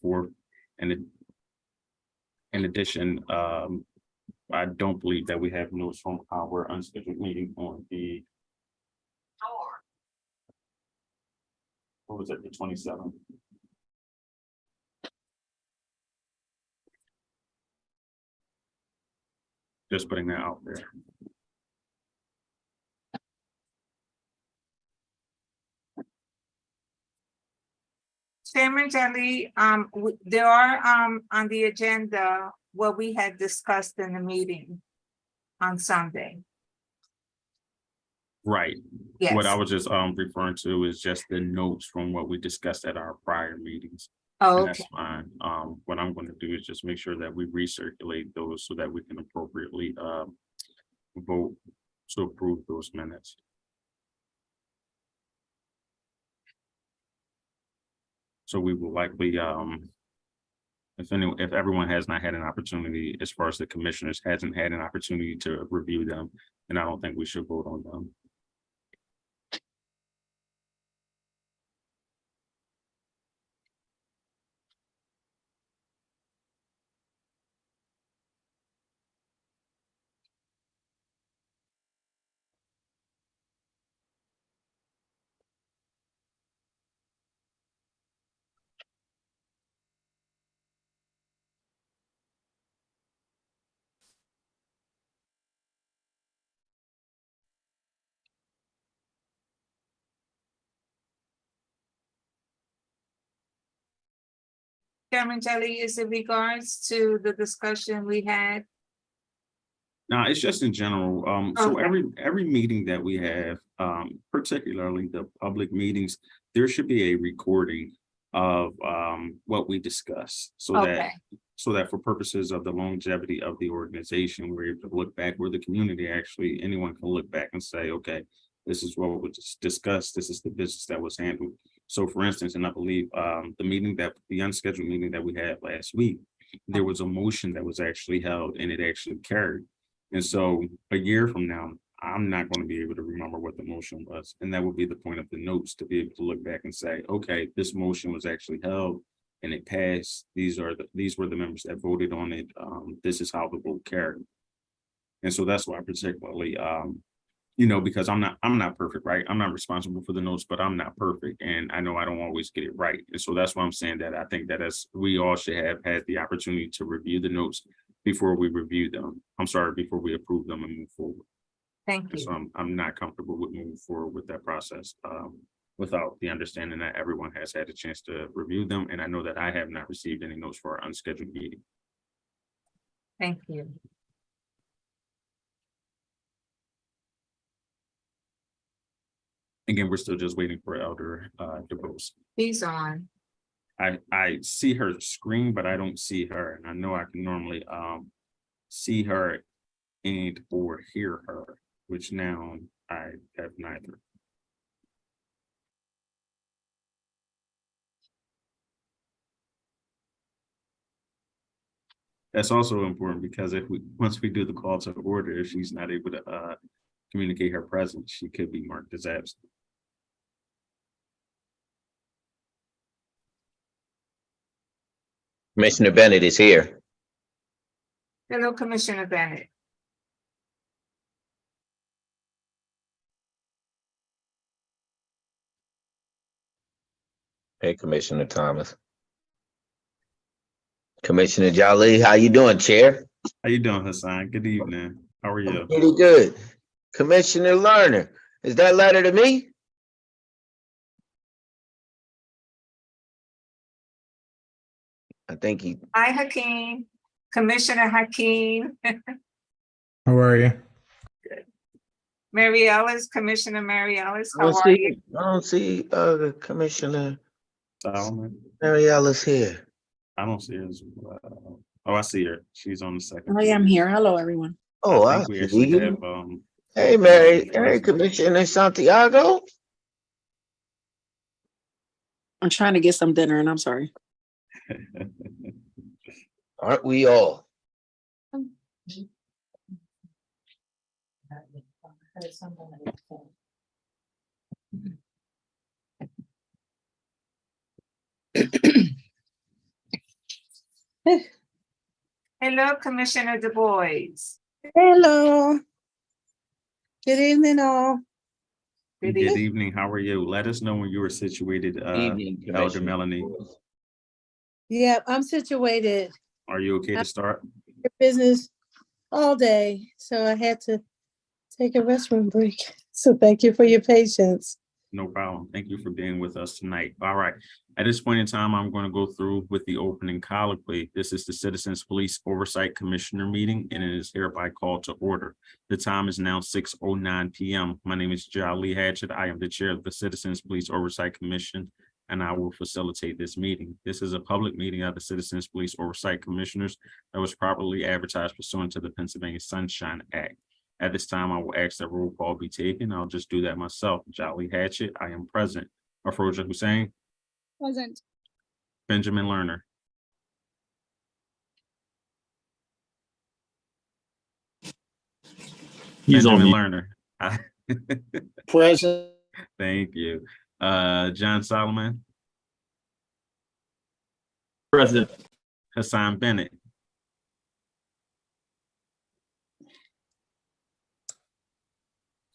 4th. And in addition, I don't believe that we have notes from our unscheduled meeting on the, what was it, the 27th? Just putting that out there. Chairman Jelly, there are on the agenda what we had discussed in the meeting on Sunday. Right. Yes. What I was just referring to is just the notes from what we discussed at our prior meetings. Oh, And okay. that's fine. What I'm going to do is just make sure that we recirculate those so that we can appropriately vote to approve those minutes. So we will likely, if everyone has not had an opportunity, as far as the commissioners hasn't had an opportunity to review them, then I don't think we should vote on them. Chairman Jelly, is in regards to the discussion we had. No, it's just in general. So Okay. every meeting that we have, particularly the public meetings, there should be a recording of what we discuss, so Okay. that for purposes of the longevity of the organization, we're able to look back, where the community actually, anyone can look back and say, okay, this is what was discussed, this is the business that was handled. So for instance, and I believe the unscheduled meeting that we had last week, there was a motion that was actually held and it actually carried. And so a year from now, I'm not going to be able to remember what the motion was. And that would be the point of the notes, to be able to look back and say, okay, this motion was actually held and it passed. These were the members that voted on it. This is how the vote carried. And so that's why particularly, because I'm not perfect, right? I'm not responsible for the notes, but I'm not perfect. And I know I don't always get it right. And so that's why I'm saying that I think that we all should have had the opportunity to review the notes before we review them. Before we approve them and move forward. Thank And you. so I'm not comfortable with moving forward with that process without the understanding that everyone has had a chance to review them. And I know that I have not received any notes for our unscheduled meeting. Thank you. Again, we're still just waiting for Elder DeBose. He's on. I see her screen, but I don't see her. And I know I can normally see her and or hear her, which now I have neither. That's also important because once we do the call to order, if she's not able to communicate her presence, she could be marked as absent. Commissioner Bennett is here. Hello, Commissioner Bennett. Hey, Commissioner Thomas. Commissioner Jolly, how you doing, Chair? How you doing, Hassan? Good evening. How are you? Pretty good. Commissioner Lerner, is that letter to me? I think he. Hi, Hakeem. Commissioner Hakeem. How are you? Mary Ellis, Commissioner Mary Ellis, I how don't are you? see, I don't see Commissioner Solomon? Mary Ellis here. I don't see her. Oh, I see her. She's on the second. I am here. Hello, everyone. Oh, I I think we see actually you. have Hey, Mary. Hey, Commissioner Santiago. I'm trying to get some dinner and I'm sorry. Aren't we all? Hello, Commissioner Du Bois. Hello. Good evening, all. Good Good evening. evening. How are you? Let us know when you are situated, Evening, Elder Commissioner. Melanie. Yeah, I'm situated. Are you okay to start? Your business all day, so I had to take a restroom break. So thank you for your patience. No problem. Thank you for being with us tonight. All right. At this point in time, I'm going to go through with the opening colloquy. This is the Citizens Police Oversight Commissioner meeting, and it is hereby called to order. The time is now 6:09 p.m. My name is Jolly Hatchett. I am the chair of the Citizens Police Oversight Commission, and I will facilitate this meeting. This is a public meeting of the Citizens Police Oversight Commissioners that was properly advertised pursuant to the Pennsylvania Sunshine Act. At this time, I will ask that roll call be taken. I'll just do that myself. Jolly Hatchett, I am present. Afroja Hussein, Present. Benjamin Lerner, He's on Benjamin mute. Lerner. Present. Thank you. John Solomon, Present. Hassan Bennett,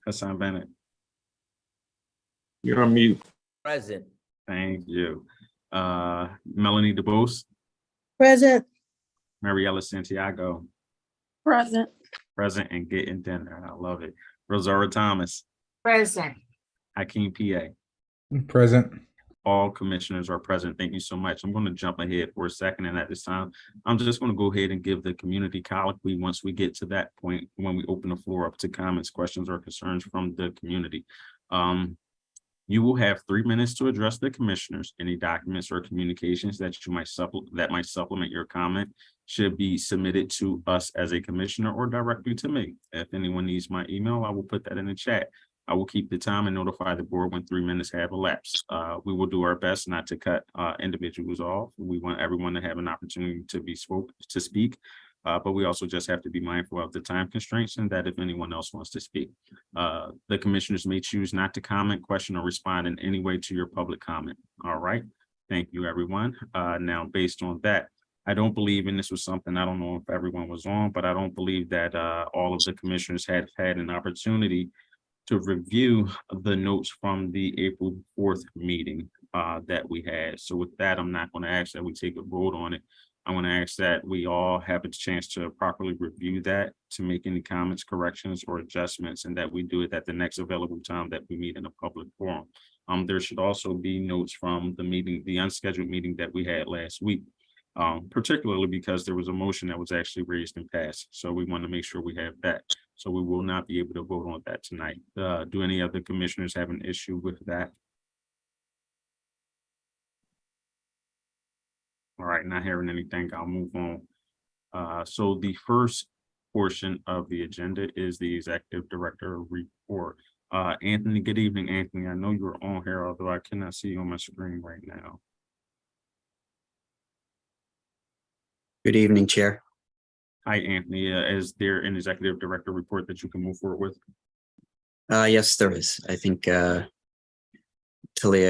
Hassan Bennett. You're on mute. Present. Thank you. Melanie DeBose, Present. Mariella Santiago, Present. present and getting dinner. I love it. Rosara Thomas, Present. Hakeem PA. Present. All commissioners are present. Thank you so much. I'm going to jump ahead for a second. And at this time, I'm just going to go ahead and give the community colloquy once we get to that point, when we open the floor up to comments, questions, or concerns from the community. You will have 3 minutes to address the commissioners. Any documents or communications that you might supplement your comment should be submitted to us as a commissioner or directly to me. If anyone needs my email, I will put that in the chat. I will keep the time and notify the board when 3 minutes have elapsed. We will do our best not to cut individuals off. We want everyone to have an opportunity to speak. But we also just have to be mindful of the time constraints and that if anyone else wants to speak. The commissioners may choose not to comment, question, or respond in any way to your public comment. All right. Thank you, everyone. Now, based on that, I don't believe, and this was something, I don't know if everyone was on, but I don't believe that all of the commissioners had an opportunity to review the notes from the April 4th meeting that we had. So with that, I'm not going to ask that we take a vote on it. I'm going to ask that we all have a chance to properly review that, to make any comments, corrections, or adjustments, and that we do it at the next available time that we meet in a public forum. There should also be notes from the meeting, the unscheduled meeting that we had last week, particularly because there was a motion that was actually raised and passed. So we want to make sure we have that. So we will not be able to vote on that tonight. Do any other commissioners have an issue with that? All right, not hearing anything, I'll move on. So the first portion of the agenda is the executive director report. Anthony, good evening, Anthony. I know you're on here, although I cannot see you on my screen right now. Good evening, Chair. Hi, Anthony. Is there an executive director report that you can move forward with? Yes, there is. I think, Talia,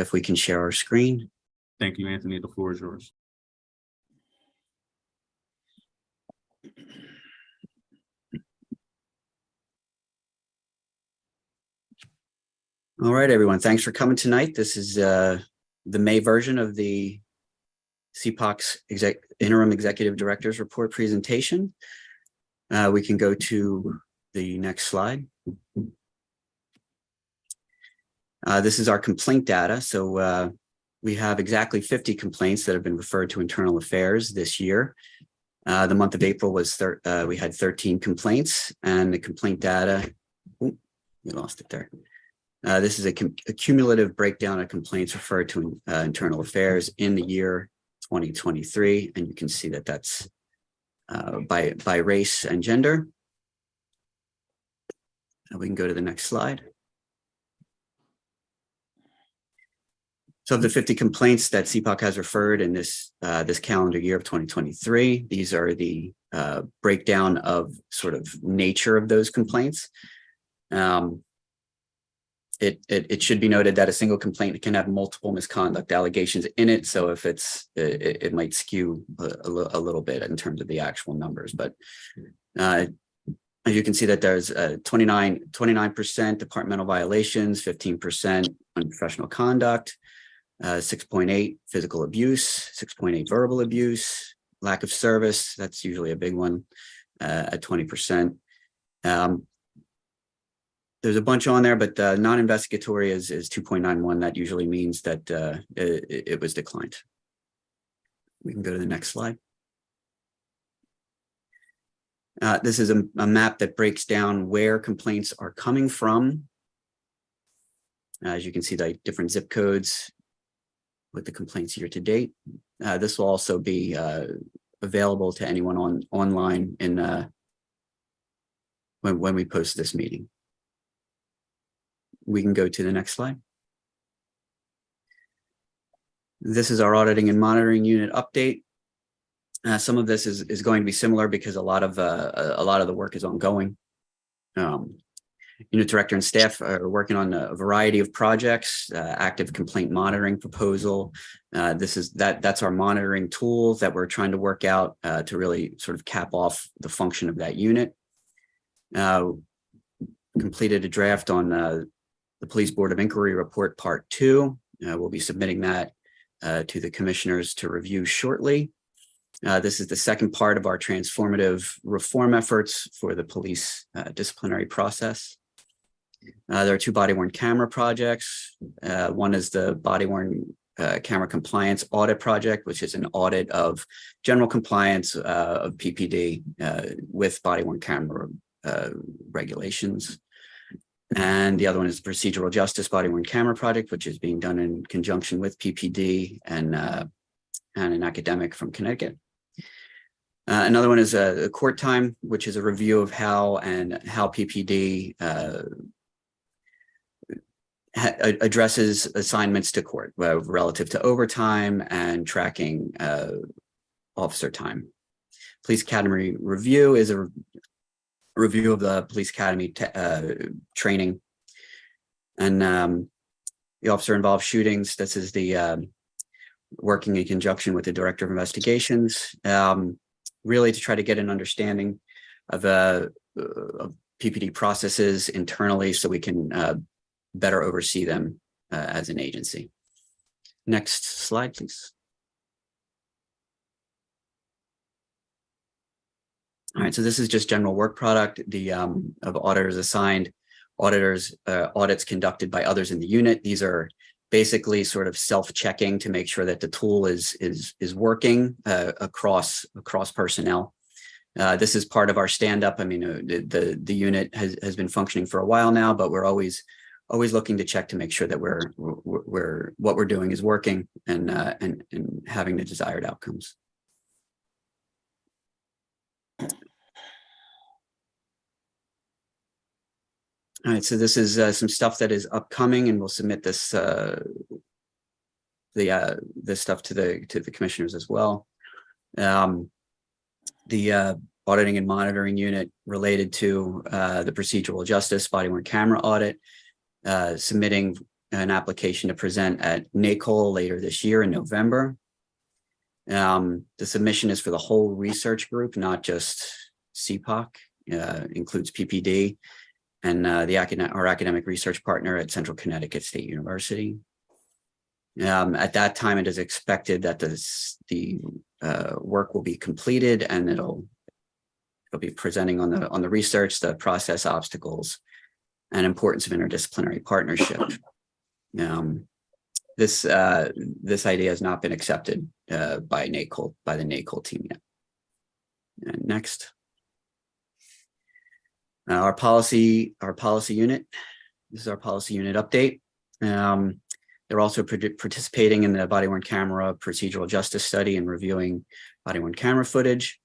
if we can share our screen. Thank you, Anthony. The floor is yours. All right, everyone. Thanks for coming tonight. This is the May version of the CPOC's interim executive director's report presentation. We can go to the next slide. This is our complaint data. So we have exactly 50 complaints that have been referred to internal affairs this year. The month of April was we had 13 complaints, and the complaint data, we lost it there. This is a cumulative breakdown of complaints referred to internal affairs in the year 2023, and you can see that that's by race and gender. And we can go to the next slide. So of the 50 complaints that CPOC has referred in this calendar year of 2023, these are the breakdown of sort of nature of those complaints. It should be noted that a single complaint can have multiple misconduct allegations in it. So if it might skew a little bit in terms of the actual numbers, but as you can see that there's 29% departmental violations, 15% unprofessional conduct, 6.8 physical abuse, 6.8 verbal abuse, lack of service. That's usually a big one at 20%. There's a bunch on there, but non-investigatory is 2.91. That usually means that it was declined. We can go to the next slide. This is a map that breaks down where complaints are coming from. As you can see, the different zip codes with the complaints year to date. This will also be available to anyone online in when we post this meeting. We can go to the next slide. This is our auditing and monitoring unit update. Some of this is going to be similar because a lot of the work is ongoing. Unit director and staff are working on a variety of projects, active complaint monitoring proposal. That's our monitoring tool that we're trying to work out to really sort of cap off the function of that unit. Completed a draft on the Police Board of Inquiry Report Part 2. We'll be submitting that to the commissioners to review shortly. This is the second part of our transformative reform efforts for the police disciplinary process. There are 2 body-worn camera projects. One is the body-worn camera compliance audit project, which is an audit of general compliance of PPD with body-worn camera regulations. And the other one is the procedural justice body-worn camera project, which is being done in conjunction with PPD and an academic from Connecticut. Another one is a court time, which is a review of how PPD addresses assignments to court relative to overtime and tracking officer time. Police Academy review is a review of the Police Academy training and the officer involved shootings. This is the working in conjunction with the Director of Investigations, really to try to get an understanding of PPD processes internally so we can better oversee them as an agency. Next slide, please. All right, so this is just general work product of auditors assigned, audits conducted by others in the unit. These are basically sort of self-checking to make sure that the tool is working across personnel. This is part of our stand-up. I mean, the unit has been functioning for a while now, but we're always looking to check to make sure that what we're doing is working and having the desired outcomes. All right, so this is some stuff that is upcoming, and we'll submit this this stuff to the commissioners as well. The auditing and monitoring unit related to the procedural justice body-worn camera audit, submitting an application to present at NACOL later this year in November. The submission is for the whole research group, not just CPOC, includes PPD and our academic research partner at Central Connecticut State University. At that time, it is expected that the work will be completed, and it'll be presenting on the research, the process obstacles, and importance of interdisciplinary partnership. This idea has not been accepted by the NACOL team yet. And next. Our policy unit. This is our policy unit update. They're also participating in the body-worn camera procedural justice study and reviewing body-worn camera footage.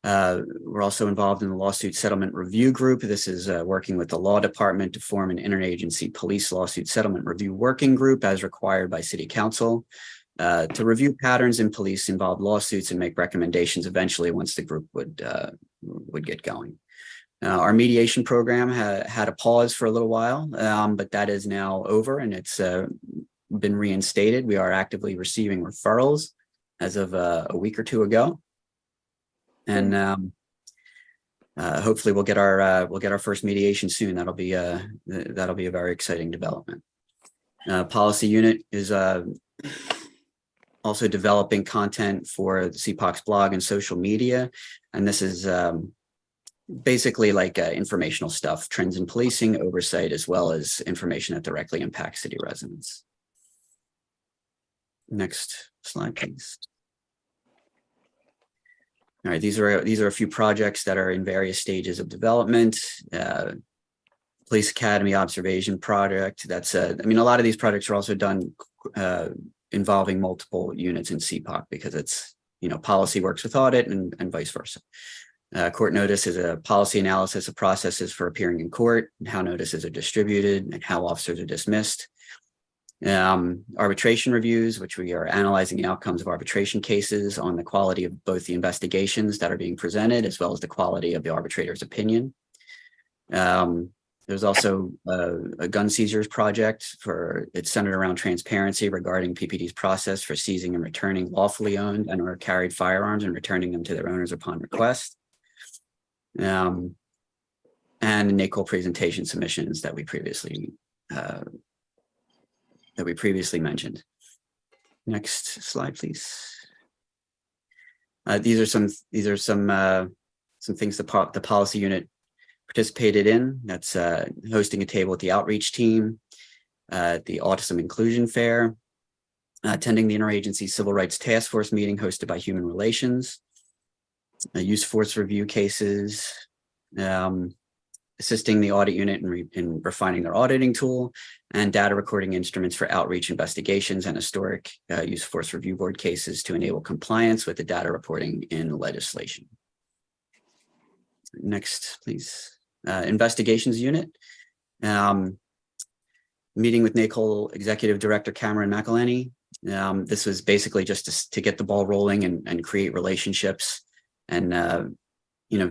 We're also involved in the lawsuit settlement review group. This is working with the law department to form an interagency police lawsuit settlement review working group as required by City Council to review patterns in police involved lawsuits and make recommendations eventually once the group would get going. Our mediation program had a pause for a little while, but that is now over and it's been reinstated. We are actively receiving referrals as of a week or two ago. And hopefully we'll get our first mediation soon. That'll be a very exciting development. Policy unit is also developing content for the CPOC's blog and social media. And this is basically like informational stuff, trends in policing, oversight, as well as information that directly impacts city residents. Next slide, please. All right, these are a few projects that are in various stages of development. Police Academy observation project. That's I mean, a lot of these projects are also done involving multiple units in CPOC because it's, you know, policy works with audit and vice versa. Court notice is a policy analysis of processes for appearing in court, and how notices are distributed and how officers are dismissed. Arbitration reviews, which we are analyzing the outcomes of arbitration cases on the quality of both the investigations that are being presented, as well as the quality of the arbitrator's opinion. There's also a gun seizures project it's centered around transparency regarding PPD's process for seizing and returning lawfully owned and or carried firearms and returning them to their owners upon request. And NACOL presentation submissions that we previously mentioned. Next slide, please. These are some things the policy unit participated in. That's hosting a table with the outreach team, the Autism Inclusion Fair, attending the Interagency Civil Rights Task Force meeting hosted by Human Relations, use force review cases, assisting the audit unit in refining their auditing tool, and data recording instruments for outreach investigations and historic use force review board cases to enable compliance with the data reporting in legislation. Next, please. Investigations unit. Meeting with NACOL Executive Director Cameron McElhenney. This was basically just to get the ball rolling and create relationships and you know,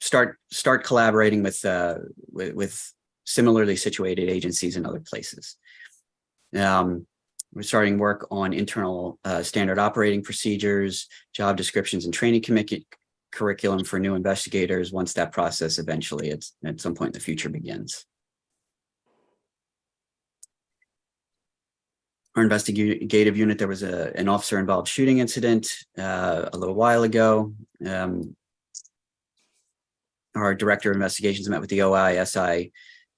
start collaborating with similarly situated agencies in other places. We're starting work on internal standard operating procedures, job descriptions, and training curriculum for new investigators once that process eventually at some point in the future begins. Our investigative unit, there was an officer involved shooting incident a little while ago. Our director of investigations met with the OISI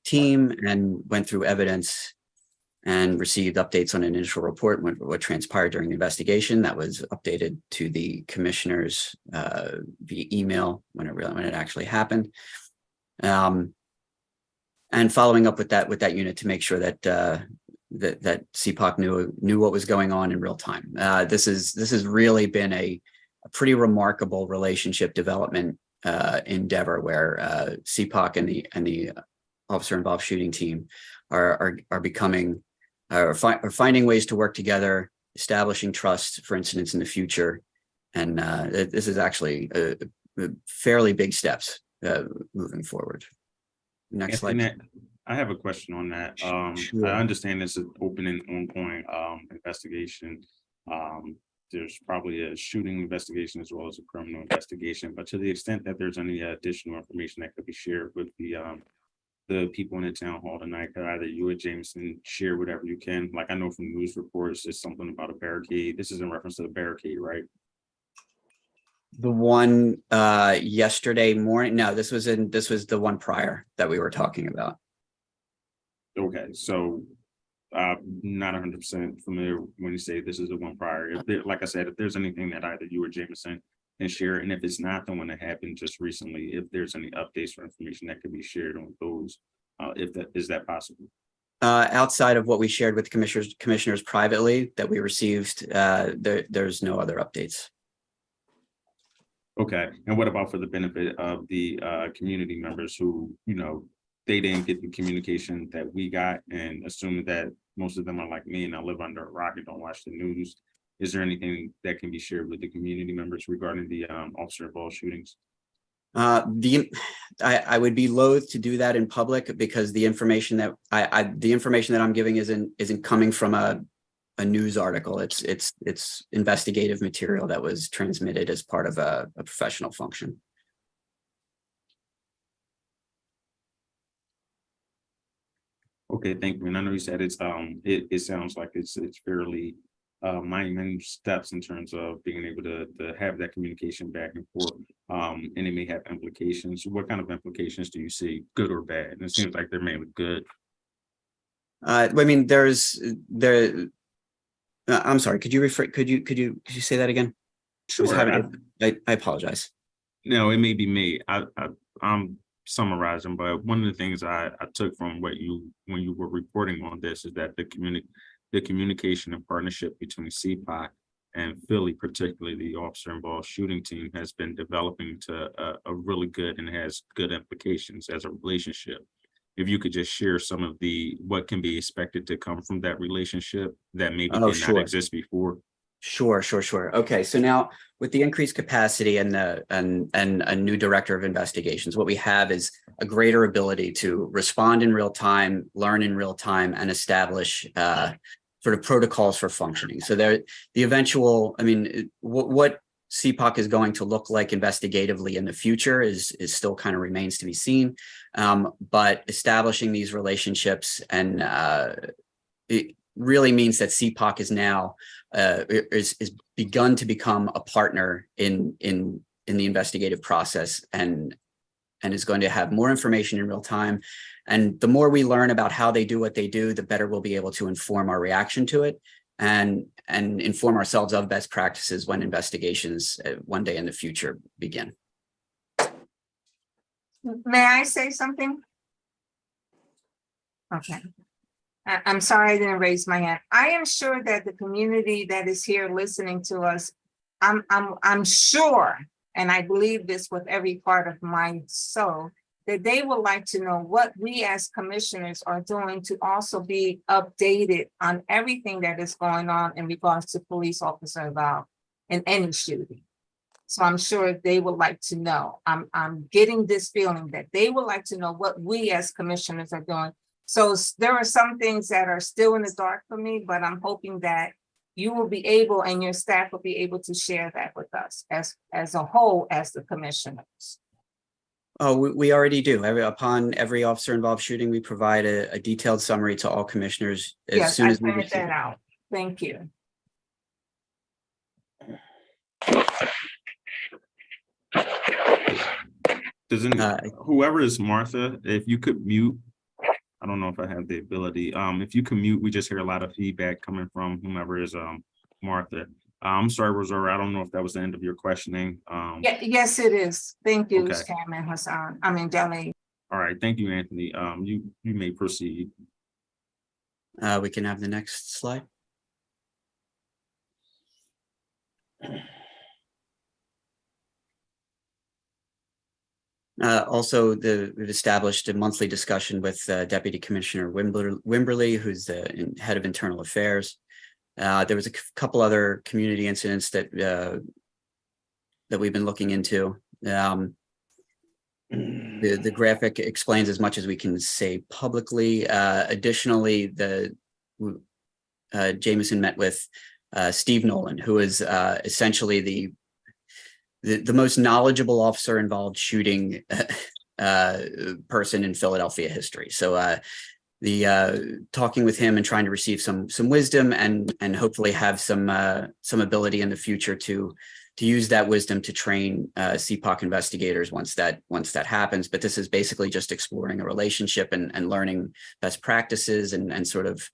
team and went through evidence and received updates on an initial report, what transpired during the investigation. That was updated to the commissioners via email when it actually happened. And following up with that unit to make sure that that CPOC knew what was going on in real time. This has really been a pretty remarkable relationship development endeavor where CPOC and the officer involved shooting team are finding ways to work together, establishing trust for incidents in the future. And this is actually a fairly big steps moving forward. Next slide. I have a question on that. Sure. I understand this is open and ongoing investigation. There's probably a shooting investigation as well as a criminal investigation, but to the extent that there's any additional information that could be shared with the people in the town hall tonight, could either you or Jameson share whatever you can? Like I know from news reports, there's something about a barricade. This is in reference to the barricade, right? The one yesterday morning. No, this was the one prior that we were talking about. Okay, so not 100% familiar when you say this is the one prior. Like I said, if there's anything that either you or Jameson can share, and if it's not the one that happened just recently, if there's any updates or information that could be shared on those, is that possible? Outside of what we shared with commissioners privately that we received, there's no other updates. Okay, and what about for the benefit of the community members who, you know, they didn't get the communication that we got, and assuming that most of them are like me and I live under a rock and don't watch the news, is there anything that can be shared with the community members regarding the officer involved shootings? I would be loath to do that in public because the information that I'm giving isn't coming from a news article. It's investigative material that was transmitted as part of a professional function. Okay, thank you. And I know you said it's it sounds like it's fairly minor steps in terms of being able to have that communication back and forth. And it may have implications. What kind of implications do you see, good or bad? And it seems like they're mainly good. I mean, I'm sorry. Could you say that again? I apologize. No, it may be me. I'm summarizing, but one of the things I took from when you were reporting on this is that the communication and partnership between CPOC and Philly, particularly the officer involved shooting team, has been developing to a really good and has good implications as a relationship. If you could just share some of what can be expected to come from that relationship that maybe did not exist before. Sure. Okay, so now with the increased capacity and a new director of investigations, what we have is a greater ability to respond in real time, learn in real time, and establish sort of protocols for functioning. So what CPOC is going to look like investigatively in the future is still kind of remains to be seen. But establishing these relationships and it really means that CPOC is now is begun to become a partner in the investigative process and is going to have more information in real time. And the more we learn about how they do what they do, the better we'll be able to inform our reaction to it and inform ourselves of best practices when investigations one day in the future begin. May I say something? Okay. I'm sorry I didn't raise my hand. I am sure that the community that is here listening to us, I'm sure, and I believe this with every part of my soul, that they would like to know what we as commissioners are doing to also be updated on everything that is going on in regards to police officer involved in any shooting. So I'm sure they would like to know. I'm getting this feeling that they would like to know what we as commissioners are doing. So there are some things that are still in the dark for me, but I'm hoping that you will be able and your staff will be able to share that with us as a whole, as the commissioners. Oh, we already do. Upon every officer involved shooting, we provide a detailed summary to all commissioners as soon as we printed that out. Thank you. Whoever is Martha, if you could mute, I don't know if I have the ability. If you can mute, we just hear a lot of feedback coming from whomever is Martha. I'm sorry, Rosaura, I don't know if that was the end of your questioning. Yes, it is. Thank you, Okay. Chairman Hassan. Delhi. All right, thank you, Anthony. You may proceed. We can have the next slide. Also, we've established a monthly discussion with Deputy Commissioner Wimberly, who's the head of internal affairs. There was a couple other community incidents that we've been looking into. The graphic explains as much as we can say publicly. Additionally, Jameson met with Steve Nolan, who is essentially the most knowledgeable officer involved shooting person in Philadelphia history. So talking with him and trying to receive some wisdom and hopefully have some ability in the future to use that wisdom to train CPOC investigators once that happens. But this is basically just exploring a relationship and learning best practices and sort of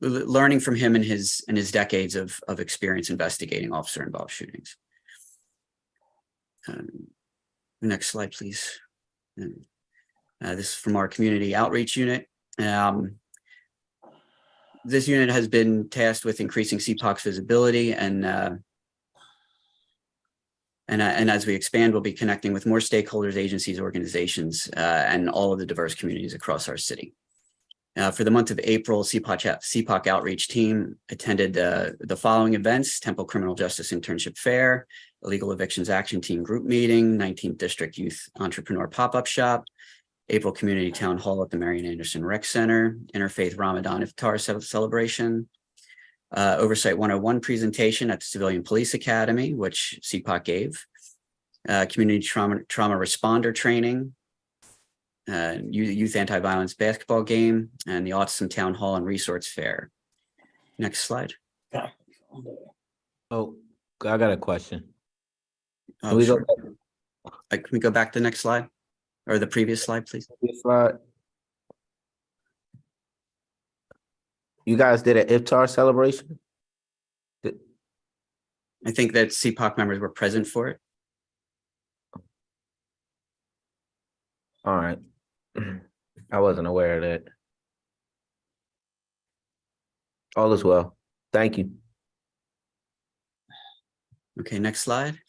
learning from him and his decades of experience investigating officer involved shootings. Next slide, please. This is from our community outreach unit. This unit has been tasked with increasing CPOC's visibility, and as we expand, we'll be connecting with more stakeholders, agencies, organizations, and all of the diverse communities across our city. For the month of April, CPOC outreach team attended the following events: Temple Criminal Justice Internship Fair, Illegal Evictions Action Team Group Meeting, 19th District Youth Entrepreneur Pop-Up Shop, April Community Town Hall at the Marion Anderson Rec Center, Interfaith Ramadan Iftar Celebration, Oversight 101 presentation at the Civilian Police Academy, which CPOC gave, Community Trauma Responder Training, Youth Anti-Violence Basketball Game, and the Autism Town Hall and Resource Fair. Next slide. Oh, I got a question. Oh, Can we go sure. Can we go back to the next slide? Or the previous slide, please? this slide? You guys did an iftar celebration? I think that CPOC members were present for it. All right. I wasn't aware of that. All is well. Thank you. Okay, next slide.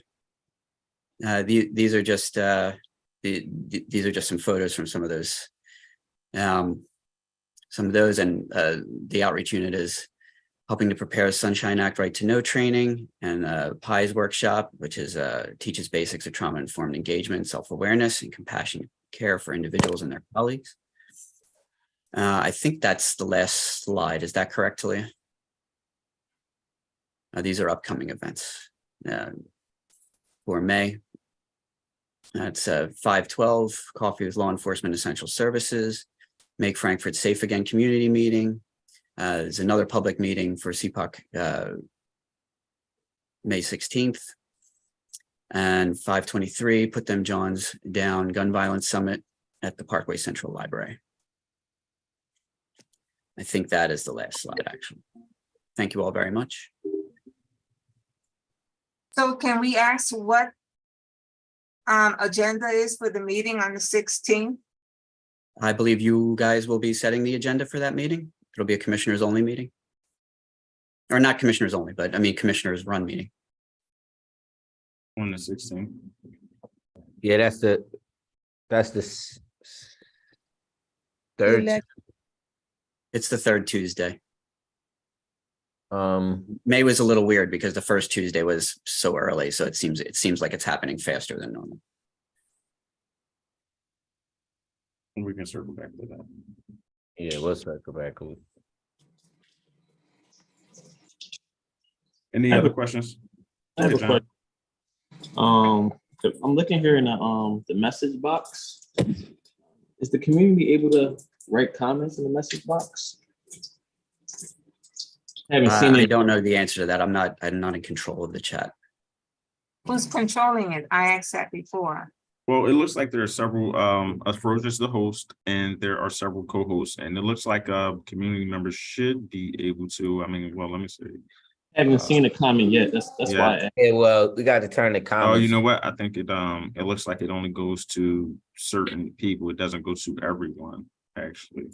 These are just these are just some photos from some of those. And the outreach unit is helping to prepare Sunshine Act Right to Know training, and PIES workshop, which is teaches basics of trauma-informed engagement, self-awareness, and compassionate care for individuals and their colleagues. I think that's the last slide. Is that correct, Talia? These are upcoming events for May. That's 5/12, Coffee with Law Enforcement Essential Services, Make Frankfurt Safe Again community meeting. There's another public meeting for CPOC May 16th. And 5/23, Put Them Johns Down Gun Violence Summit at the Parkway Central Library. I think that is the last slide, actually. Thank you all very much. So can we ask what agenda is for the meeting on the 16th? I believe you guys will be setting the agenda for that meeting. It'll be a commissioners only meeting. Or not commissioners only, but I mean commissioners run meeting. On the 16th. Yeah, that's the third. Elect- It's the third Tuesday. Um, May was a little weird because the first Tuesday was so early, so it seems like it's happening faster than normal. And we can circle back to that. yeah, we'll circle back. Any I have other a- questions? I have a John. question. I'm looking here in the message box. Is the community able to write comments in the message box? I haven't seen I it. don't know the answer to that. I'm not in control of the chat. Who's controlling it? I asked that before. Well, it looks like there are several, Afrosia is the host, and there are several co-hosts, and it looks like community members should be able to, I mean, well, let me see. Haven't seen a comment yet. That's Yeah. why. I asked. Yeah, well, we got to turn the Oh, comments. you know what? I think it looks like it only goes to certain people. It doesn't go to everyone, actually.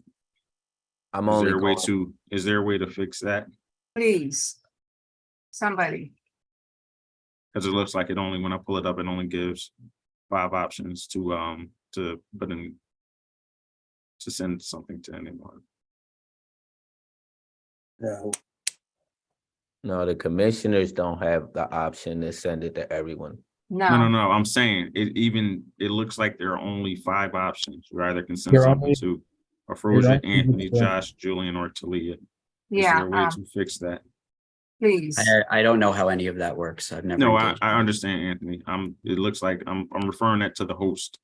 I'm Is only there a way going, to fix that? Please, somebody. Because it looks like it only, when I pull it up, it only gives 5 options to put in, to send something to anyone. no, the commissioners don't have the option to send it to everyone. No, No, I'm saying it looks like there are only 5 options. You either can send You're something only- to Afrosia, only- Anthony, Josh, Julian, or Talia. Is yeah, there a way to fix that? please. I don't know how any of that works. I've never. No, I engaged. understand, Anthony. It looks like I'm referring that to the host,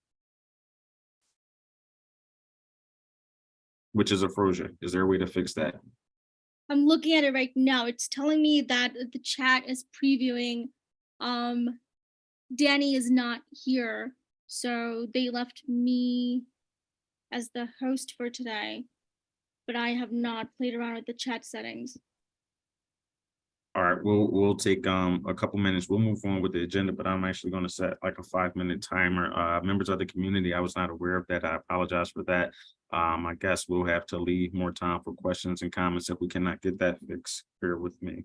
which is Afrosia. Is there a way to fix that? I'm looking at it right now. It's telling me that the chat is previewing. Danny is not here, so they left me as the host for today, but I have not played around with the chat settings. All right, we'll take a couple minutes. We'll move on with the agenda, but I'm actually going to set like a 5-minute timer. Members of the community, I was not aware of that. I apologize for that. I guess we'll have to leave more time for questions and comments if we cannot get that fixed. Bear with me.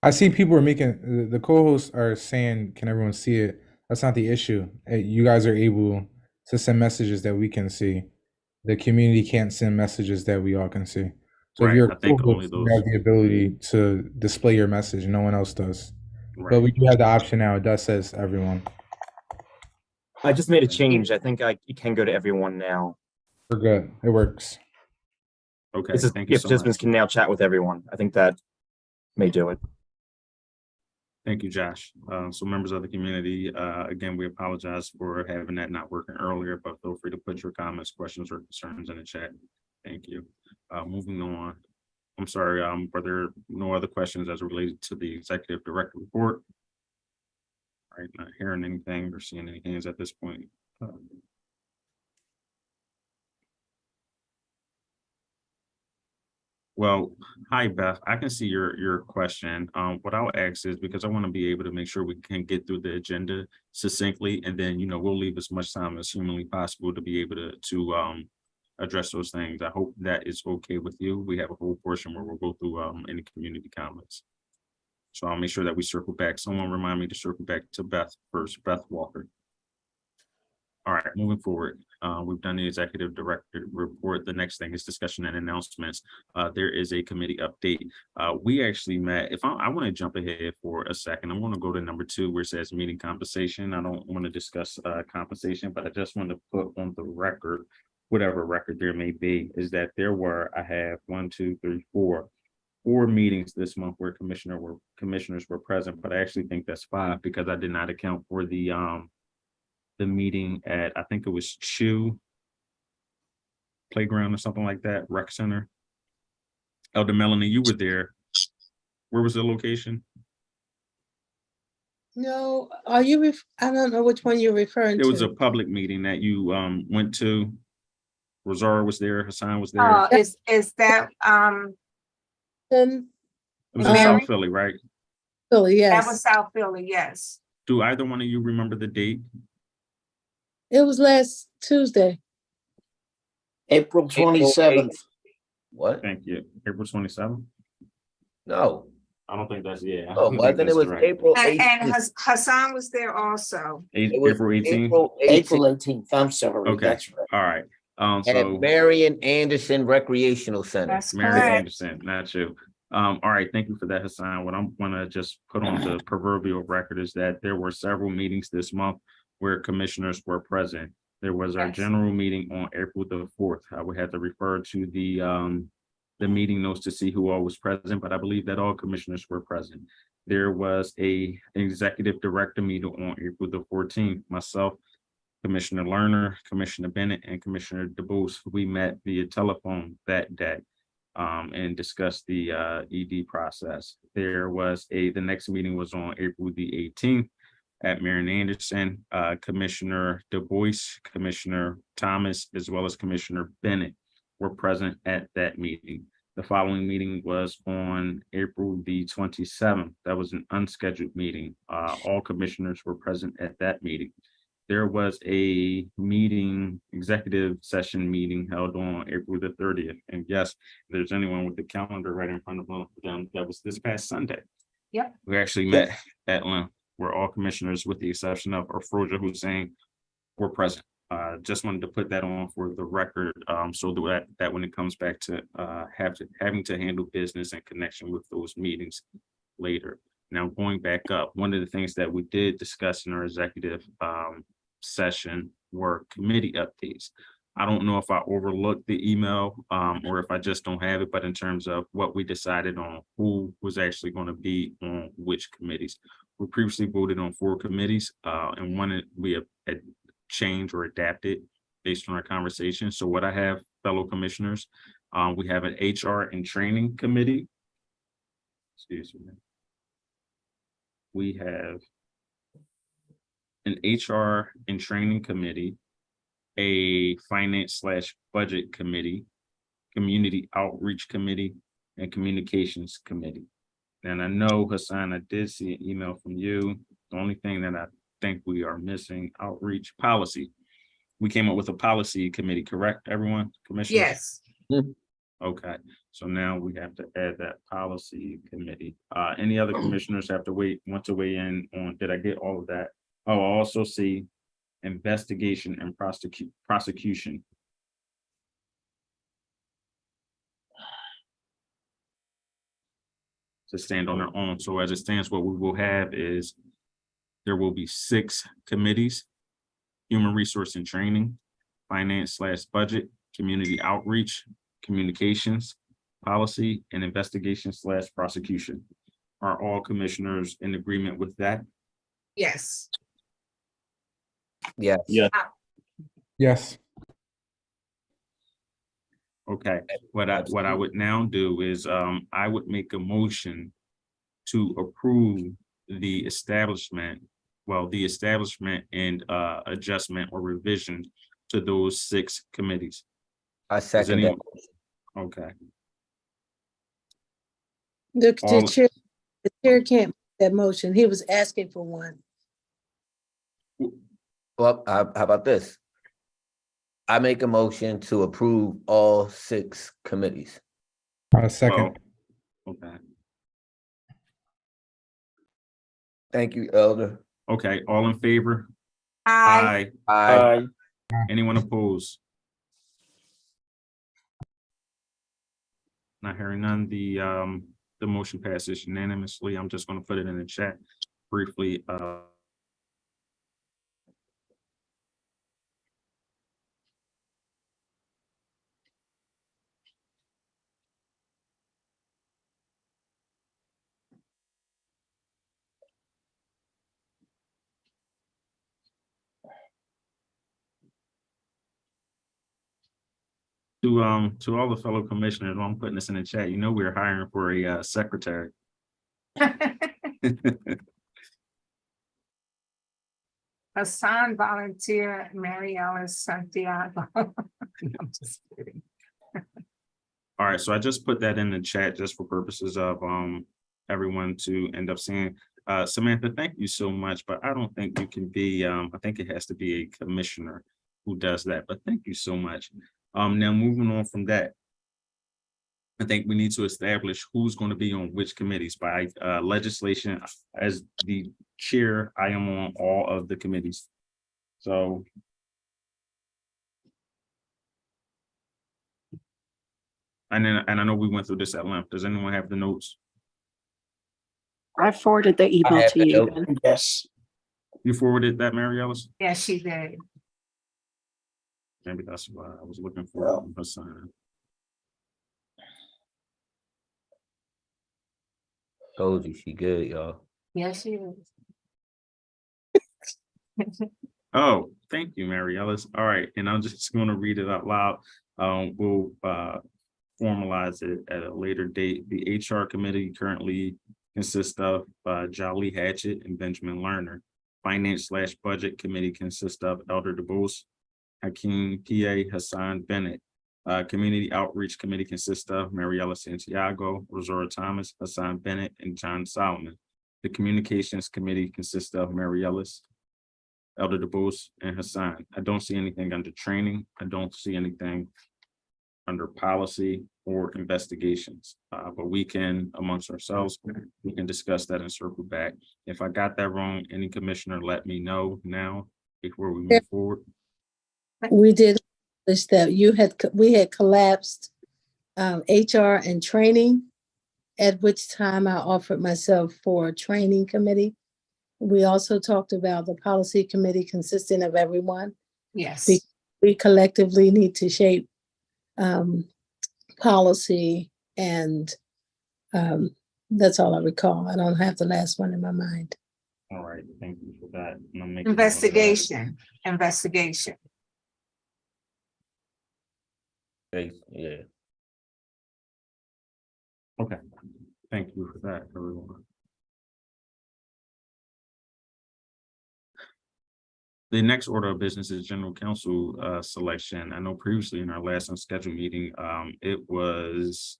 I see people are making the co-hosts are saying, "Can everyone see it?" That's not the issue. You guys are able to send messages that we can see. The community can't send messages that we all can see. So if Right, you're I a think only co-host, you those, have the ability to display your message. No one else does. But right. we do have the option now. It does says everyone. I just made a change. I think you can go to everyone now. We're good. It works. Okay, It says thank you so much. participants can now chat with everyone. I think that may do it. Thank you, Josh. So members of the community, again, we apologize for having that not working earlier, but feel free to put your comments, questions, or concerns in the chat. Thank you. Moving on. I'm sorry, were there no other questions as related to the executive director report? All right, not hearing anything or seeing any hands at this point. Well, hi, Beth. I can see your question. What I'll ask is, because I want to be able to make sure we can get through the agenda succinctly, and then, we'll leave as much time as humanly possible to be able to address those things. I hope that is okay with you. We have a whole portion where we'll go through any community comments. So I'll make sure that we circle back. Someone remind me to circle back to Beth first, Beth Walker. All right, moving forward, we've done the executive director report. The next thing is discussion and announcements. There is a committee update. We actually met, if I want to jump ahead for a second, I want to go to number 2 where it says meeting compensation. I don't want to discuss compensation, but I just want to put on the record, whatever record there may be, is that I have 4 meetings this month where commissioners were present, but I actually think that's 5 because I did not account for the meeting at, I think it was Chew Playground or something like that, Rec Center. Elder Melanie, you were there. Where was the location? No, I don't know which one you're referring It was a to. public meeting that you went to. Rosario was there, Hassan was there. Is that, Then, It was in Mary? South Philly, right? Philly, that was yes. South Philly, yes. Do either one of you remember the date? It was last Tuesday. April 27th. What? Thank you. April 27th? No. I don't think that's, yeah. I Oh, don't well, think then it that's was correct. April And 18th. Hassan was there also. It was April 18th? April 18th. I'm sorry. Okay. That's right. All right. At So Marion Anderson Recreational Center. That's Mary correct. Anderson, not you. All right, thank you for that, Hassan. What I'm gonna just put on the proverbial record is that there were several meetings this month where commissioners were present. There was our Yes. general meeting on April the 4th. I would have to refer to the meeting notes to see who all was present, but I believe that all commissioners were present. There was an executive director meeting on April the 14th. Myself, Commissioner Lerner, Commissioner Bennett, and Commissioner DeBose, we met via telephone that day and discussed the ED process. The next meeting was on April the 18th at Marion Anderson. Commissioner DeBois, Commissioner Thomas, as well as Commissioner Bennett were present at that meeting. The following meeting was on April the 27th. That was an unscheduled meeting. All commissioners were present at that meeting. There was a meeting, executive session meeting held on April the 30th. And yes, if there's anyone with the calendar right in front of them, that was this past Sunday. Yep. We actually met at length where all commissioners, with the exception of Afroja Hussein, were present. Just wanted to put that on for the record, so that when it comes back to having to handle business in connection with those meetings later. Now, going back up, one of the things that we did discuss in our executive session were committee updates. I don't know if I overlooked the email or if I just don't have it, but in terms of what we decided on who was actually going to be on which committees. We previously voted on 4 committees and one we have changed or adapted based on our conversation. So what I have, fellow commissioners, we have an HR and training committee. Excuse me. We have an HR and training committee, a finance/budget committee, community outreach committee, and communications committee. And I know, Hassan, I did see an email from you. The only thing that I think we are missing, outreach policy. We came up with a policy committee, correct, everyone, commissioners? Yes. Okay, so now we have to add that policy committee. Any other commissioners want to weigh in on, did I get all of that Oh, I also see investigation and prosecution. To stand on their own. So as it stands, what we will have is there will be 6 committees: human resource and training, finance/budget, community outreach, communications, policy, and investigation/prosecution. Are all commissioners in agreement with that? Yes. Yes. Yeah. Yes. Okay, what I would now do is I would make a motion to approve the establishment and adjustment or revision to those 6 committees. I second that. Okay, The All- chair can't make that motion. He was asking for one. Well, how about this? I make a motion to approve all 6 committees. Second. okay, Thank you, Elder. okay, all in favor? I, Aye. Anyone opposed? Not hearing none, the motion passes unanimously. I'm just gonna put it in the chat briefly. To all the fellow commissioners, while I'm putting this in the chat, you know, we're hiring for a secretary. Hassan volunteer, Mary Alice Santiago. I'm just kidding. All right, so I just put that in the chat just for purposes of everyone to end up seeing. Samantha, thank you so much, but I don't think you can be, I think it has to be a commissioner who does that, but thank you so much. Now moving on from that, I think we need to establish who's going to be on which committees by legislation. As the chair, I am on all of the committees. So. And I know we went through this at length. Does anyone have the notes? I forwarded the email have to the you. note. Ben. Yes. You forwarded that, Mary Ellis? Yes, she did. Maybe that's why I was looking for a sign. Told you she good, y'all. Yes, she is. Oh, thank you, Mary Ellis. All right, and I'm just going to read it out loud. We'll formalize it at a later date. The HR committee currently consists of Jolly Hatchett and Benjamin Lerner. Finance/budget committee consists of Elder DeBose, Hakeem PA, Hassan Bennett. Community outreach committee consists of Mariella Santiago, Rosora Thomas, Hassan Bennett, and John Solomon. The communications committee consists of Mary Ellis, Elder DeBose, and Hassan. I don't see anything under training. I don't see anything under policy or investigations, but we can, amongst ourselves, we can discuss that and circle back. If I got that wrong, any commissioner, let me know now before we move forward. We did establish that we had collapsed HR and training, at which time I offered myself for a training committee. We also talked about the policy committee consisting of everyone. Yes. We collectively need to shape policy, and that's all I recall. I don't have the last one in my mind. All right, thank you for that. And I'm making Investigation. Yeah. Okay, thank you for that, everyone. The next order of business is general counsel selection. I know previously in our last unscheduled meeting, it was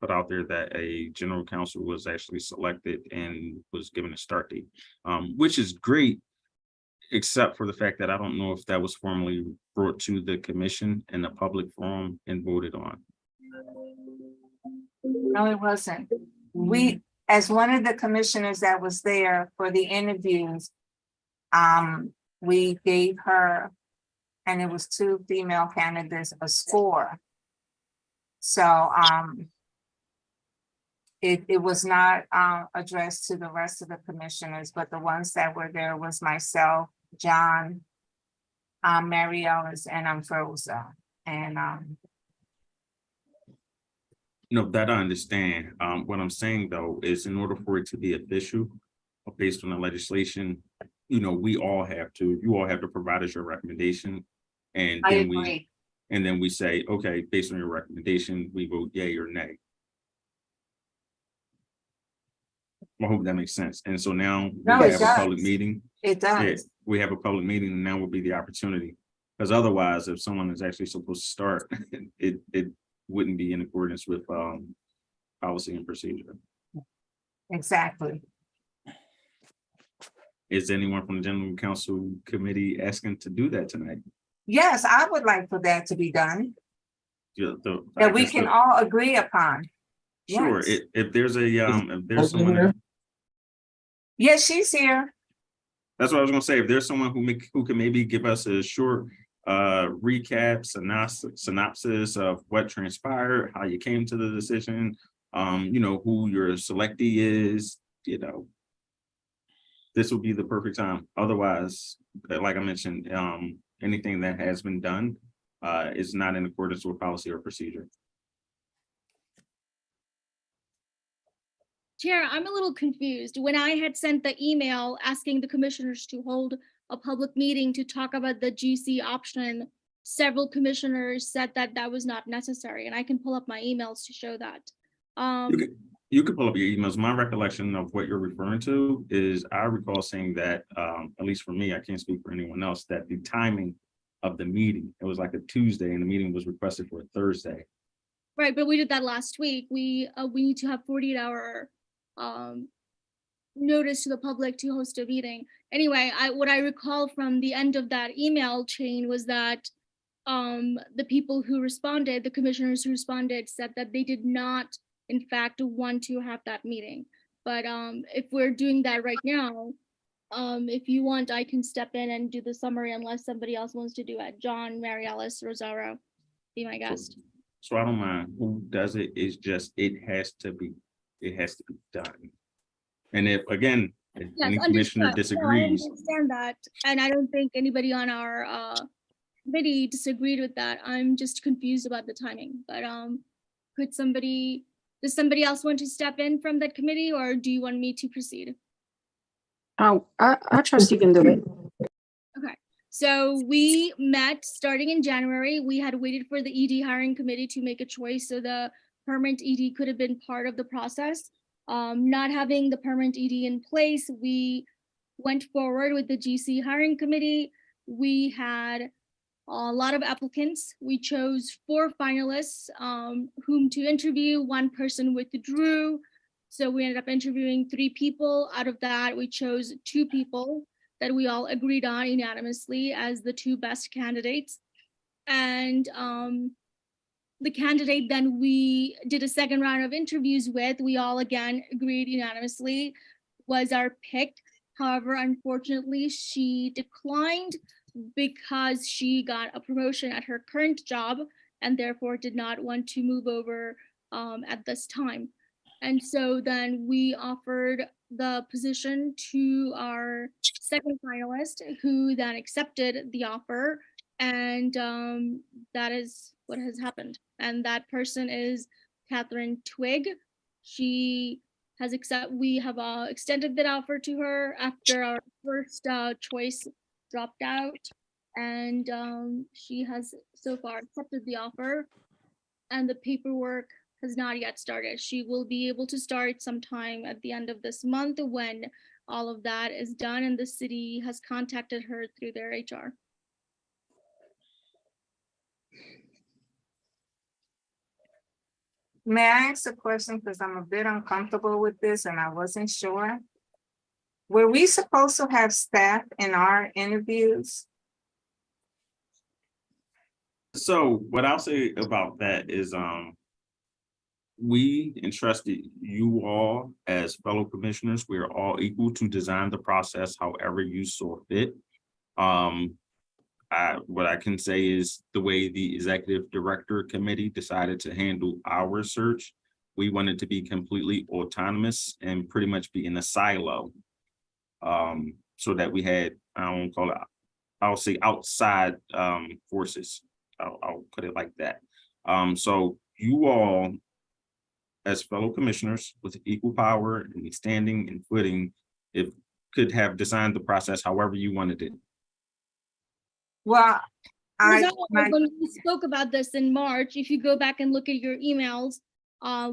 put out there that a general counsel was actually selected and was given a start date, which is great, except for the fact that I don't know if that was formally brought to the commission in a public forum and voted on. No, it wasn't. We, as one of the commissioners that was there for the interviews, We gave her, and it was 2 female candidates, a score. So, it was not, addressed to the rest of the commissioners, but the ones that were there was myself, John, Mary Ellis, and Froza. And, No, that I understand. What I'm saying though is in order for it to be official, based on the legislation, you all have to provide us your recommendation. And I then agree. we say, okay, based on your recommendation, we vote yay or nay. I hope that makes sense. And so now No, we it have a public does. meeting. It Yeah, does. we have a public meeting and now will be the opportunity. Because otherwise, if someone is actually supposed to start, it wouldn't be in accordance with policy and procedure. Exactly. Is anyone from the general council committee asking to do that tonight? Yes, I would like for that to be done, I that we guess can all agree upon. Sure, Yes. if there's Wasn't someone, there? Yes, she's here. that's what I was gonna say, if there's someone who can maybe give us a short recap, synopsis of what transpired, how you came to the decision, who your selectee is, this would be the perfect time. Otherwise, like I mentioned, anything that has been done is not in accordance with policy or procedure. Chair, I'm a little confused. When I had sent the email asking the commissioners to hold a public meeting to talk about the GC option, several commissioners said that that was not necessary, and I can pull up my emails to show that. You could pull up your emails. My recollection of what you're referring to is I recall saying that, at least for me, I can't speak for anyone else, that the timing of the meeting, it was like a Tuesday and the meeting was requested for a Thursday. Right, but we did that last week. We need to have 48-hour notice to the public to host a meeting. Anyway, what I recall from the end of that email chain was that the people who responded, the commissioners who responded, said that they did not, in fact, want to have that meeting. But if we're doing that right now, if you want, I can step in and do the summary unless somebody else wants to do it. John, Mary Alice, Rosario, be my guest. So I don't mind who does it. It's just, it has to be done. And if, again, if any commissioner Understood. No, disagrees, I understand that, and I don't think anybody on our committee disagreed with that. I'm just confused about the timing. But does somebody else want to step in from that committee, or do you want me to proceed? Oh, I trust you can do it. Okay, so we met starting in January. We had waited for the ED hiring committee to make a choice, so the permanent ED could have been part of the process. Not having the permanent ED in place, we went forward with the GC hiring committee. We had a lot of applicants. We chose 4 finalists whom to interview. 1 person withdrew. So we ended up interviewing 3 people. Out of that, we chose 2 people that we all agreed on unanimously as the 2 best candidates. And the candidate then we did a second round of interviews with, we all again agreed unanimously, was our pick. However, unfortunately, she declined because she got a promotion at her current job and therefore did not want to move over at this time. And so then we offered the position to our second finalist, who then accepted the offer. And that is what has happened. And that person is Catherine Twigg. She has we have extended that offer to her after our first choice dropped out. And she has so far accepted the offer, and the paperwork has not yet started. She will be able to start sometime at the end of this month when all of that is done, and the city has contacted her through their HR. May I ask a question, because I'm a bit uncomfortable with this and I wasn't sure. Were we supposed to have staff in our interviews? so what I'll say about that is, we entrusted you all as fellow commissioners. We are all equal to design the process however you saw fit. What I can say is the way the executive director committee decided to handle our search, we wanted to be completely autonomous and pretty much be in a silo. So that we had, I don't call it, I'll say outside forces. I'll put it like that. So you all, as fellow commissioners with equal power and standing and footing, if could have designed the process however you wanted it. Well, When we spoke about this in March, if you go back and look at your emails,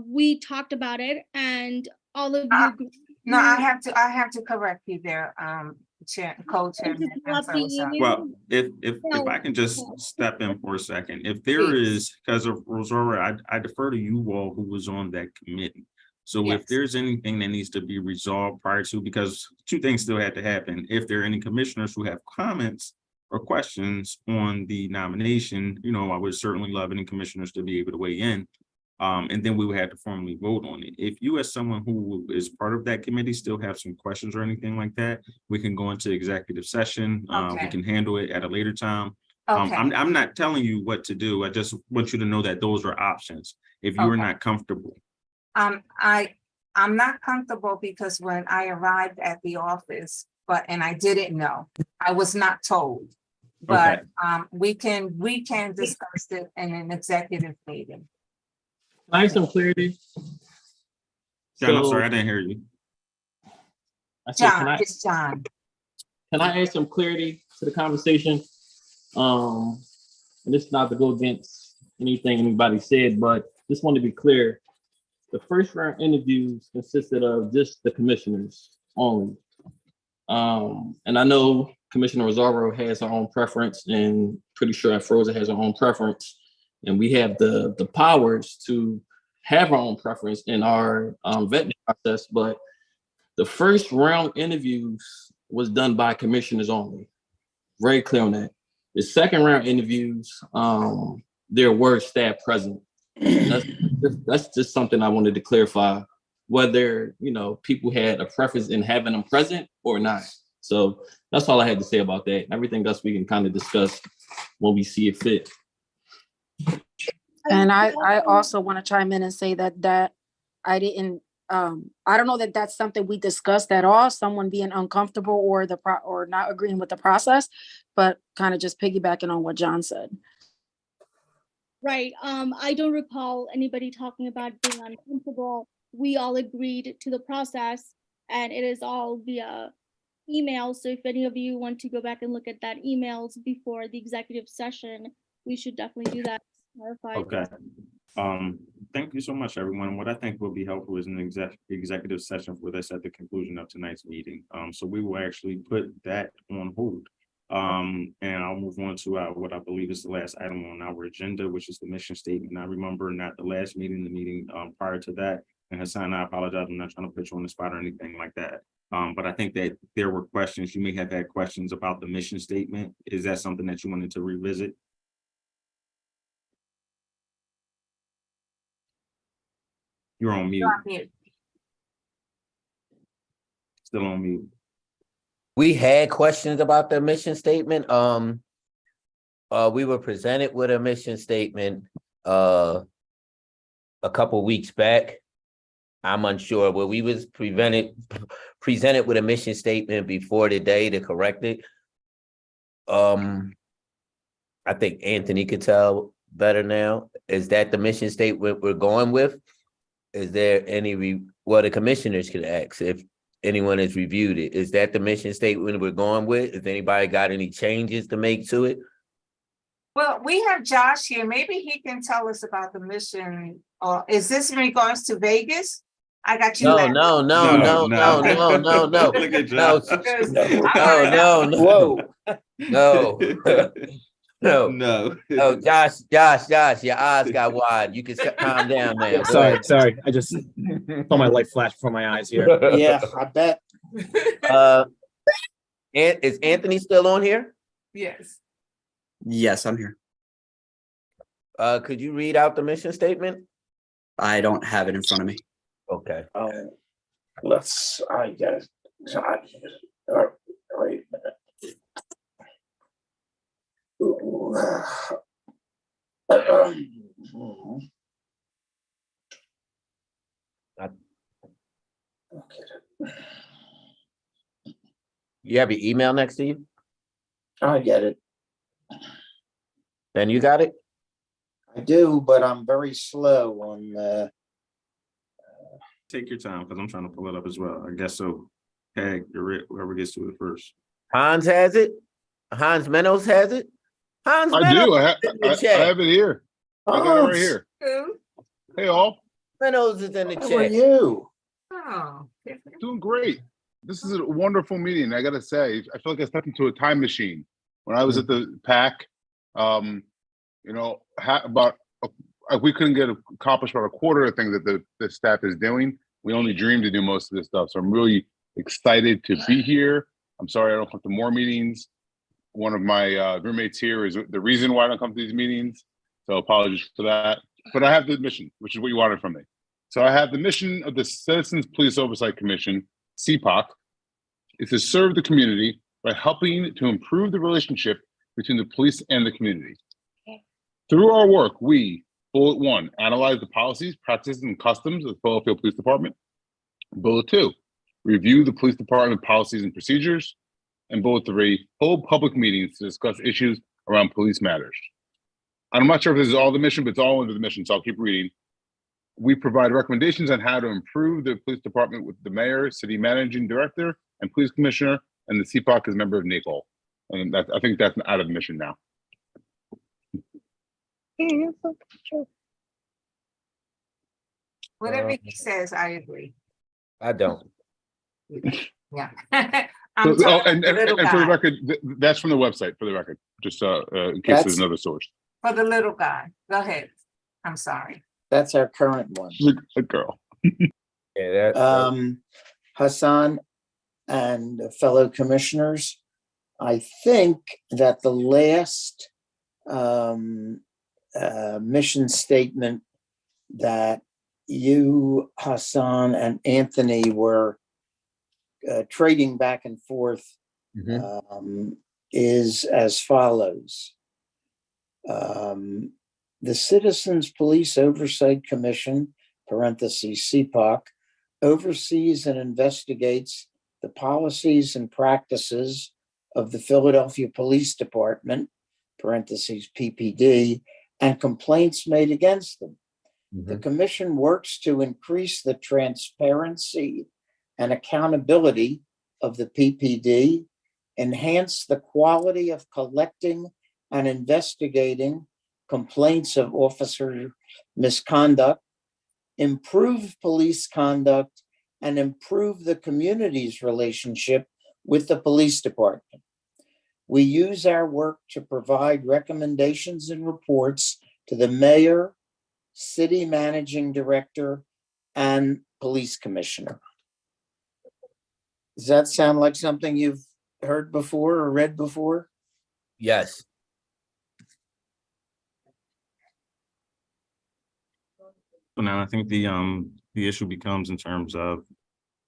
we talked about it and all of you. no, I have to correct you there, co-chairman. Well, if I can just step in for a second, if there is, because of Rosaura, I defer to you all who was on that committee. So if there's anything that needs to be resolved prior to, because two things still had to happen. If there are any commissioners who have comments or questions on the nomination, I would certainly love any commissioners to be able to weigh in. And then we would have to formally vote on it. If you, as someone who is part of that committee, still have some questions or anything like that, we can go into executive session. We can handle it at a later time. I'm not telling you what to do. I just want you to know that those are options if you are not comfortable. I'm not comfortable because when I arrived at the office, and I didn't know, I was not told. But we can discuss it in an executive meeting. Can I have some clarity? John, I'm sorry, I didn't hear you. It's John. Can I add some clarity to the conversation? And this is not to go against anything anybody said, but just want to be clear. The first round interviews consisted of just the commissioners only. And I know Commissioner Rosario has her own preference, and pretty sure Afroza has her own preference. And we have the powers to have our own preference in our vetting process. But the first round interviews was done by commissioners only. Very clear on that. The second round interviews, there were staff present. That's just something I wanted to clarify, whether people had a preference in having them present or not. So that's all I had to say about that. Everything else we can kind of discuss when we see it fit. And I also want to chime in and say that I didn't, I don't know that that's something we discussed at all, someone being uncomfortable or not agreeing with the process, but kind of just piggybacking on what John said. Right. I don't recall anybody talking about being uncomfortable. We all agreed to the process, and it is all via email. So if any of you want to go back and look at that emails before the executive session, we should definitely do that. Okay. Thank you so much, everyone. What I think will be helpful is an executive session for this at the conclusion of tonight's meeting. So we will actually put that on hold. And I'll move on to what I believe is the last item on our agenda, which is the mission statement. I remember not the last meeting, the meeting prior to that. And Hassan, I apologize. I'm not trying to put you on the spot or anything like that. But I think that there were questions. You may have had questions about the mission statement. Is that something that you wanted to revisit? You're on mute. Still on mute. We had questions about the mission statement. We were presented with a mission statement a couple weeks back. I'm unsure, but we was presented with a mission statement before the day to correct it. I think Anthony could tell better now. Is that the mission statement we're going with? Is there any, the commissioners could ask if anyone has reviewed it. Is that the mission statement we're going with? Has anybody got any changes to make to it? Well, we have Josh here. Maybe he can tell us about the mission. Or is this in regards to Vegas? I got you. No. Look at Josh. No, Josh, your eyes got wide. You can calm down, man. Sorry. I just saw my light flash before my eyes here. Yeah, I bet. Is Anthony still on here? Yes. Yes, I'm here. Could you read out the mission statement? I don't have it in front of me. Okay. I got it. Wait a minute. Ooh. Okay. You have your email next to you? I get it. Then you got it? I do, but I'm very slow on, Take your time, because I'm trying to pull it up as well. I guess so. Tag, whoever gets to it first. Hans has it? Hans Meadows has it? Hans I Meadows do. is in the I chat. have it here. I got it right here. Who? Hey, all. Meadows is in the how are chat. you? Oh. Doing great. This is a wonderful meeting. I got to say, I feel like I stepped into a time machine. When I was at the PAC, you know, we couldn't get accomplished about a quarter of the things that the staff is doing. We only dream to do most of this stuff. So I'm really excited to be here. I'm sorry I don't come to more meetings. One of my roommates here is the reason why I don't come to these meetings. So apologies for that. But I have the mission, which is what you wanted from me. So I have the mission of the Citizens Police Oversight Commission, CPOC, is to serve the community by helping to improve the relationship between the police and the community. Through our work, we, bullet 1, analyze the policies, practices, and customs of the Philadelphia Police Department. Bullet 2, review the police department policies and procedures. And bullet 3, hold public meetings to discuss issues around police matters. I'm not sure if this is all the mission, but it's all under the mission, so I'll keep reading. We provide recommendations on how to improve the police department with the mayor, city managing director, and police commissioner, and the CPOC is a member of NACOL. And I think that's out of the mission now. Whatever he says, I agree. I don't. Yeah. So, I'm talking and the little for the guy. record, that's from the website, for the record, just in case there's another source. For the little guy. Go ahead. I'm sorry. That's our current one. She's a girl. Yeah, Hassan and fellow commissioners, I think that the last mission statement that you, Hassan, and Anthony were trading back and forth is as follows. The Citizens Police Oversight Commission, parentheses CPOC, oversees and investigates the policies and practices of the Philadelphia Police Department, parentheses PPD, and complaints made against them. The commission works to increase the transparency and accountability of the PPD, enhance the quality of collecting and investigating complaints of officer misconduct, improve police conduct, and improve the community's relationship with the police department. We use our work to provide recommendations and reports to the mayor, city managing director, and police commissioner. Does that sound like something you've heard before or read before? Yes. So now I think the issue becomes in terms of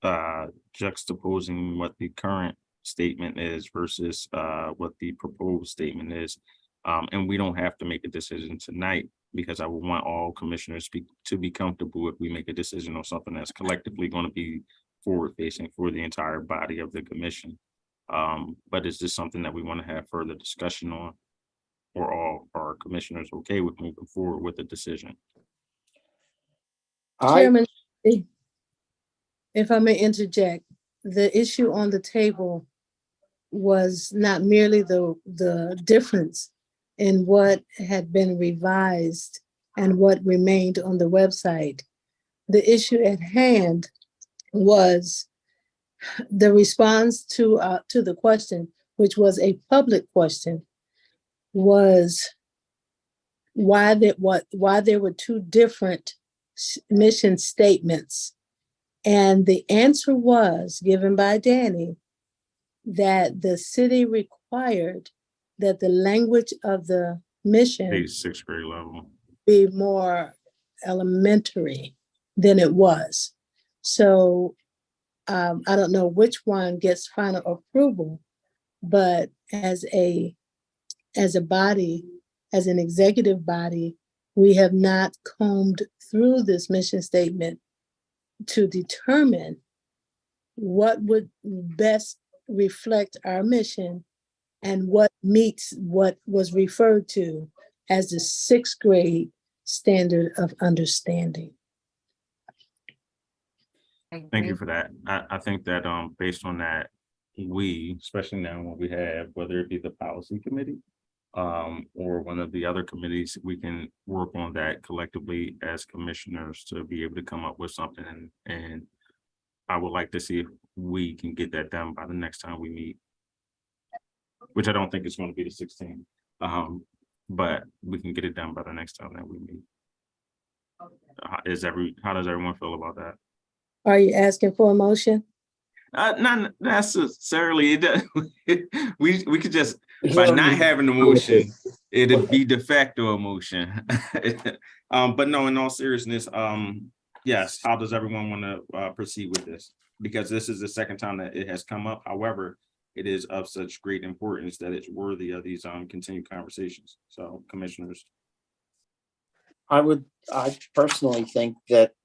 juxtaposing what the current statement is versus what the proposed statement is. And we don't have to make a decision tonight, because I would want all commissioners to be comfortable if we make a decision on something that's collectively going to be forward facing for the entire body of the commission. But is this something that we want to have further discussion on, or all our commissioners okay with moving forward with the decision? Chairman, if I may interject, the issue on the table was not merely the difference in what had been revised and what remained on the website. The issue at hand was the response to the question, which was a public question, was why there were two different mission statements. And the answer was given by Danny that the city required that the language of the mission 6th grade level. be more elementary than it was. So I don't know which one gets final approval, but as a body, as an executive body, we have not combed through this mission statement to determine what would best reflect our mission and what meets what was referred to as the 6th grade standard of understanding. Thank you for that. I think that based on that, we, especially now when we have, whether it be the policy committee or one of the other committees, we can work on that collectively as commissioners to be able to come up with something. And I would like to see if we can get that done by the next time we meet, which I don't think it's going to be the 16th. But we can get it done by the next time that we meet. How does everyone feel about that? Are you asking for a motion? Not necessarily. We could just, by not having the motion, it'd be de facto a motion. But no, in all seriousness, yes, how does everyone want to proceed with this? Because this is the second time that it has come up. However, it is of such great importance that it's worthy of these continued conversations. So, commissioners. I personally think that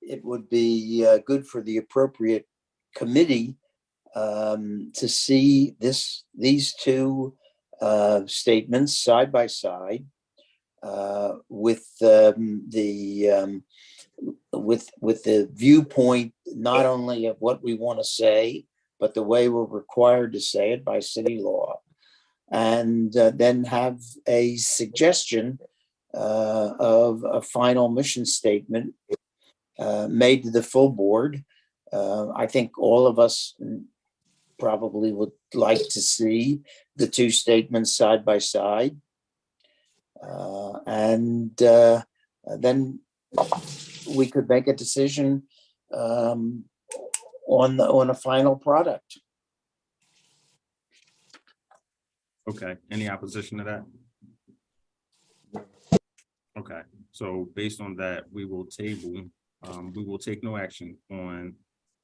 it would be good for the appropriate committee to see these two statements side by side with the viewpoint not only of what we want to say, but the way we're required to say it by city law, and then have a suggestion of a final mission statement made to the full board. I think all of us probably would like to see the two statements side by side. And then we could make a decision on a final product. Okay, any opposition to that? Okay, so based on that, we will table, we will take no action on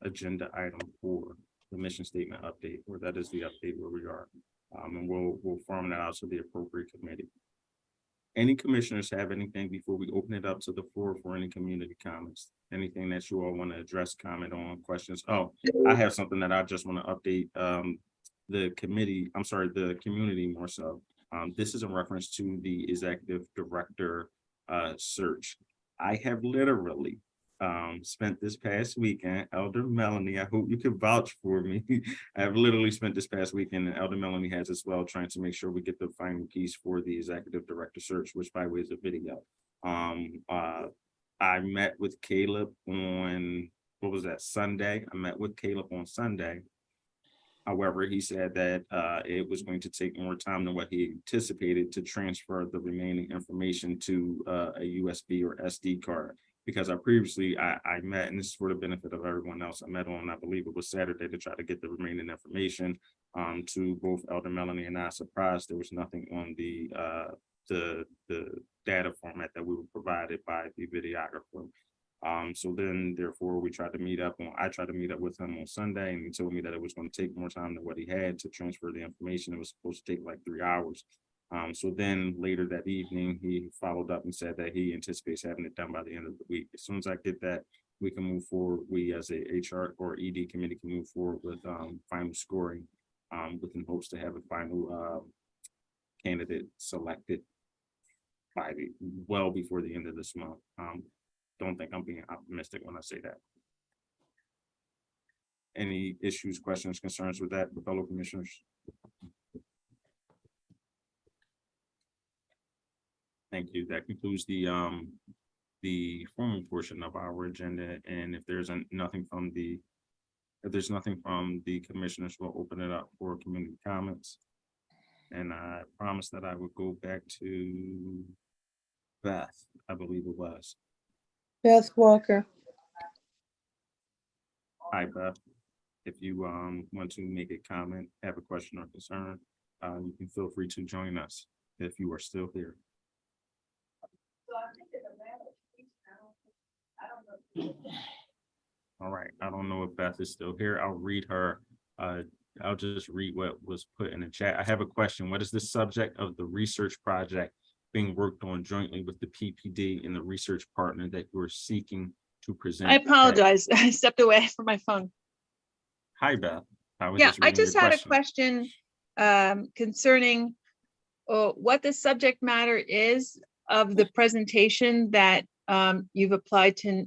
agenda item 4, the mission statement update, or that is the update where we are. And we'll farm that out to the appropriate committee. Any commissioners have anything before we open it up to the floor for any community comments? Anything that you all want to address, comment on, questions? Oh, I have something that I just want to update the community more so. This is in reference to the executive director search. I have literally spent this past weekend, Elder Melanie, I hope you can vouch for me. I have literally spent this past weekend, and Elder Melanie has as well, trying to make sure we get the final piece for the executive director search, which by the way is a video. I met with Caleb on, what was that, Sunday? I met with Caleb on Sunday. However, he said that it was going to take more time than what he anticipated to transfer the remaining information to a USB or SD card. Because I previously met, and this is for the benefit of everyone else, I met on, I believe it was Saturday, to try to get the remaining information to both Elder Melanie and I. Surprised there was nothing on the data format that we were provided by the videographer. So then therefore I tried to meet up with him on Sunday, and he told me that it was going to take more time than what he had to transfer the information. It was supposed to take like 3 hours. So then later that evening, he followed up and said that he anticipates having it done by the end of the week. As soon as I get that, we can move forward. We as a HR or ED committee can move forward with final scoring with in hopes to have a final candidate selected by well before the end of this month. Don't think I'm being optimistic when I say that. Any issues, questions, concerns with that, fellow commissioners? Thank you. That concludes the formal portion of our agenda. And if there's nothing from the commissioners, we'll open it up for community comments. And I promised that I would go back to Beth, I believe it was. Beth Walker. Hi, Beth. If you want to make a comment, have a question or concern, you can feel free to join us if you are still here. All right, I don't know if Beth is still here. I'll read her. I'll just read what was put in the chat. I have a question. What is the subject of the research project being worked on jointly with the PPD and the research partner that you are seeking to present? I apologize. I stepped away from my phone. Hi, Beth. I was Yeah, I reading just your had a question concerning what the subject matter is of the presentation that you've applied to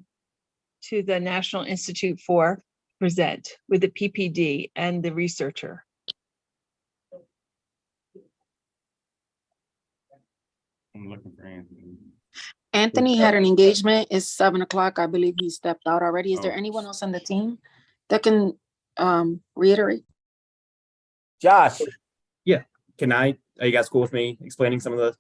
the National Institute for present with the PPD and the researcher. I'm looking for Anthony. Anthony had an engagement. It's 7 o'clock. I believe he stepped out already. Is there Oh. anyone else on the team that can reiterate? Josh, Can are you guys cool with me explaining some of the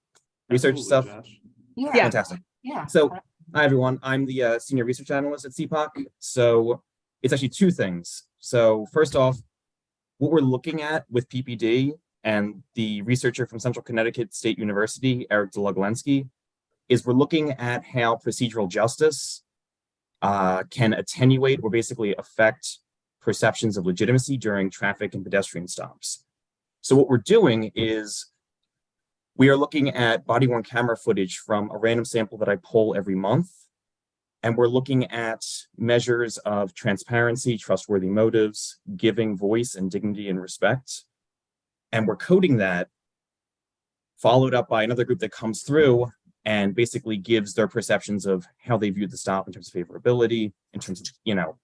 research Absolutely, stuff? Josh. Yeah, Fantastic. yeah. So, hi everyone, I'm the senior research analyst at CPOC. So it's actually two things. So first off, what we're looking at with PPD and the researcher from Central Connecticut State University, Eric Dluglenski, is we're looking at how procedural justice can attenuate or basically affect perceptions of legitimacy during traffic and pedestrian stops. So what we're doing is we are looking at body-worn camera footage from a random sample that I poll every month. And we're looking at measures of transparency, trustworthy motives, giving voice and dignity and respect. And we're coding that, followed up by another group that comes through and basically gives their perceptions of how they view the stop in terms of favorability, in terms of,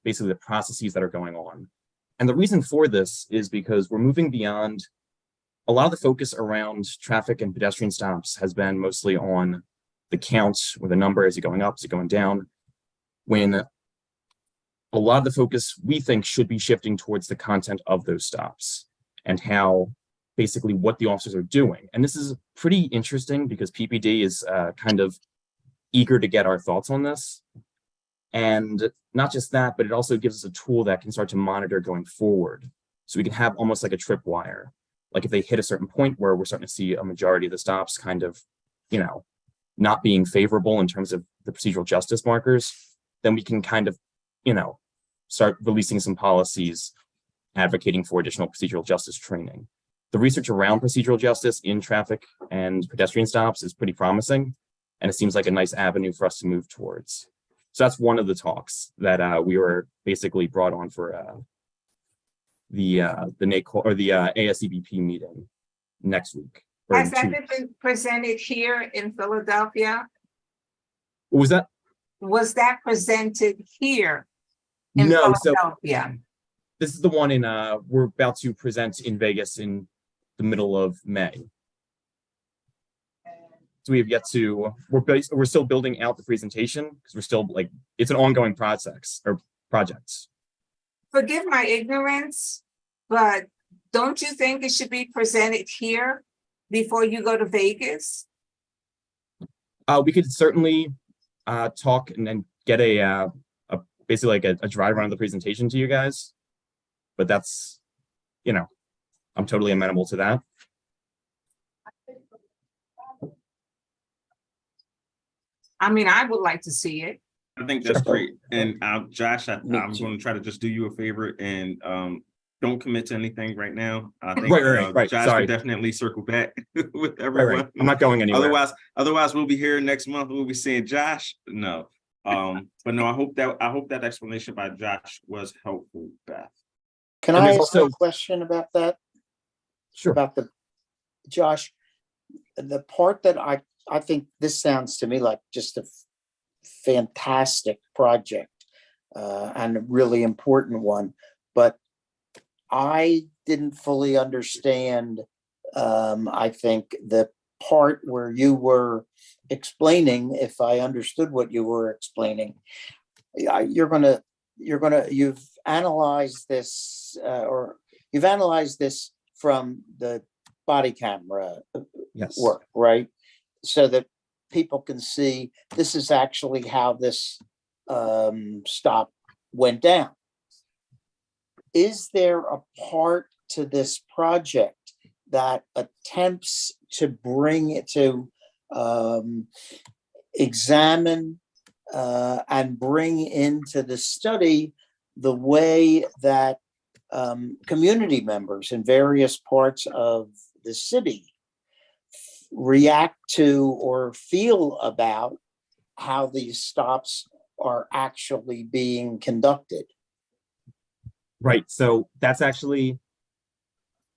basically the processes that are going on. And the reason for this is because we're moving beyond a lot of the focus around traffic and pedestrian stops has been mostly on the count or the number, is it going up, is it going down, when a lot of the focus we think should be shifting towards the content of those stops and how basically what the officers are doing. And this is pretty interesting because PPD is kind of eager to get our thoughts on this. And not just that, but it also gives us a tool that can start to monitor going forward. So we can have almost like a tripwire. Like if they hit a certain point where we're starting to see a majority of the stops kind of, not being favorable in terms of the procedural justice markers, then we can kind of, start releasing some policies advocating for additional procedural justice training. The research around procedural justice in traffic and pedestrian stops is pretty promising, and it seems like a nice avenue for us to move towards. So that's one of the talks that we were basically brought on for the NACO or the ASCBP meeting next week. Has that been presented here in Philadelphia? What was that? Was that presented here in No, Philadelphia? This is the one in we're about to present in Vegas in the middle of May. So we have yet to, we're still building out the presentation because we're still it's an ongoing projects. Forgive my ignorance, but don't you think it should be presented here before you go to Vegas? We could certainly talk and then get a basically like a dry run of the presentation to you guys. But that's, I'm totally amenable to that. I mean, I would like to see it. I think that's great. And Josh, I'm going to try to just do you a favor and don't commit to anything right now. I think Right. Josh Sorry. will definitely circle back with everyone. Right. I'm not going anywhere. Otherwise, we'll be here next month. We'll be seeing Josh. No, but no, I hope that explanation by Josh was helpful, Beth. Can And I there's ask also- a question about that? Sure. About Josh, the part that I think this sounds to me like just a fantastic project and a really important one, but I didn't fully understand, I think, the part where you were explaining, if I understood what you were explaining, you've analyzed this from the body camera Yes. work, right? So that people can see this is actually how this stop went down. Is there a part to this project that attempts to bring it to examine and bring into the study the way that community members in various parts of the city react to or feel about how these stops are actually being conducted. Right. So that's actually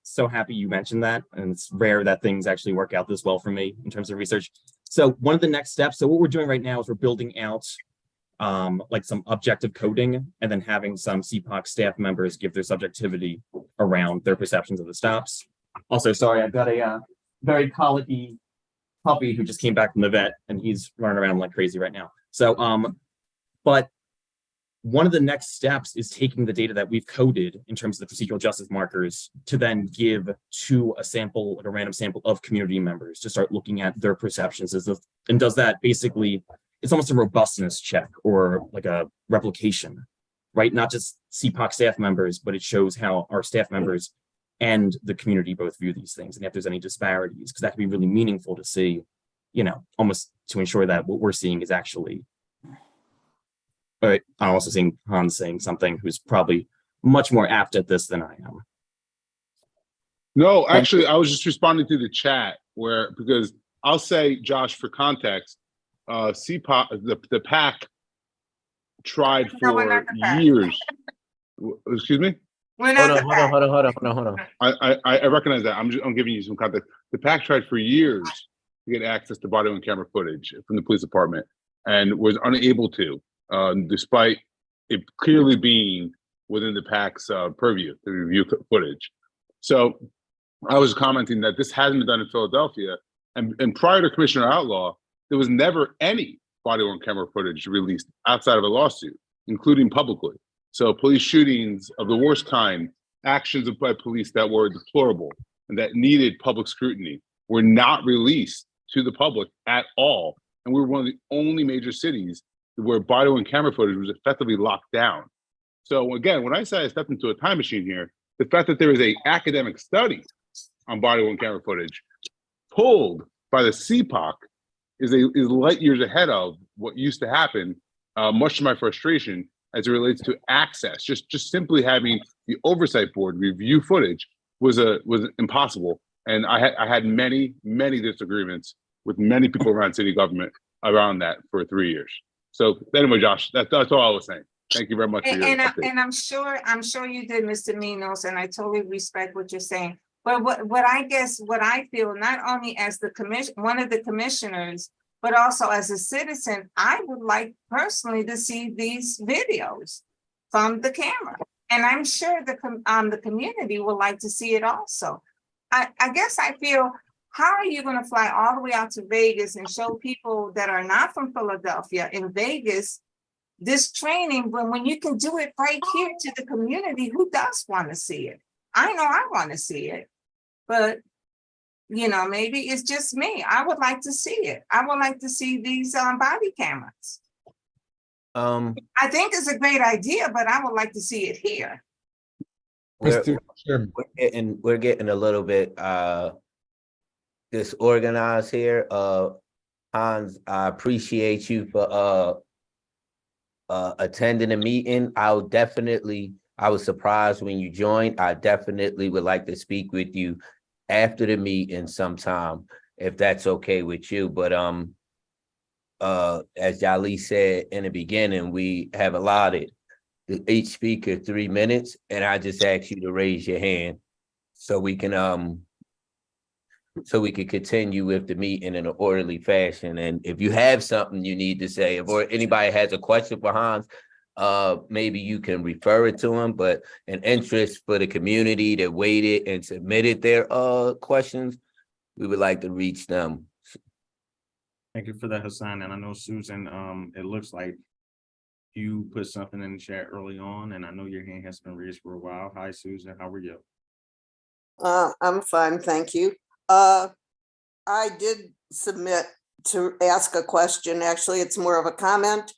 so happy you mentioned that. And it's rare that things actually work out this well for me in terms of research. So one of the next steps, so what we're doing right now is we're building out like some objective coding and then having some CPOC staff members give their subjectivity around their perceptions of the stops. Also, sorry, I've got a very colicky puppy who just came back from the vet and he's running around like crazy right now. So, but one of the next steps is taking the data that we've coded in terms of the procedural justice markers to then give to a sample, like a random sample of community members to start looking at their perceptions and does that basically, it's almost a robustness check or like a replication, right? Not just CPOC staff members, but it shows how our staff members and the community both view these things and if there's any disparities, because that could be really meaningful to see, you know, almost to ensure that what we're seeing is actually. But I'm also seeing Hans saying something who's probably much more apt at this than I am. No, actually, I was just responding to the chat because I'll say, Josh, for context, CPOC, the PAC tried for years. Excuse me? Hold on. I recognize that. I'm giving you some context. The PAC tried for years to get access to body on camera footage from the police department and was unable to. Despite it clearly being within the PAC's purview to review footage. So I was commenting that this hasn't been done in Philadelphia. And prior to Commissioner Outlaw, there was never any body on camera footage released outside of a lawsuit, including publicly. So police shootings of the worst kind, actions by police that were deplorable and that needed public scrutiny were not released to the public at all. And we were one of the only major cities where body and camera footage was effectively locked down. So again, when I say I stepped into a time machine here, the fact that there is an academic study on body and camera footage pulled by the CPOC is light years ahead of what used to happen, much to my frustration as it relates to access. Just simply having the oversight board review footage was impossible. And I had many disagreements with many people around city government around that for 3 years. So anyway, Josh, that's all I was saying. Thank you very much for your update. And I'm sure you did, Mr. Minos, and I totally respect what you're saying. But what I feel, not only as one of the commissioners, but also as a citizen, I would like personally to see these videos from the camera. And I'm sure the community would like to see it also. I guess I feel, how are you going to fly all the way out to Vegas and show people that are not from Philadelphia in Vegas this training when you can do it right here to the community who does want to see it? I know I want to see it, but you know, maybe it's just me. I would like to see it. I would like to see these body cameras. I think it's a great idea, but I would like to see it here. We're getting a little bit disorganized here. Hans, I appreciate you for attending the meeting. I was surprised when you joined. I definitely would like to speak with you after the meeting sometime, if that's okay with you. But as Yali said in the beginning, we have allotted each speaker 3 minutes, and I just ask you to raise your hand so we can continue with the meeting in an orderly fashion. And if you have something you need to say, or anybody has a question for Hans, maybe you can refer it to him. But an interest for the community that waited and submitted their questions, we would like to reach them. Thank you for that, Hassan. And I know Susan, it looks like you put something in the chat early on, and I know your hand has been raised for a while. Hi, Susan, how are you? I'm fine, thank you. I did submit to ask a question. Actually, it's more of a comment.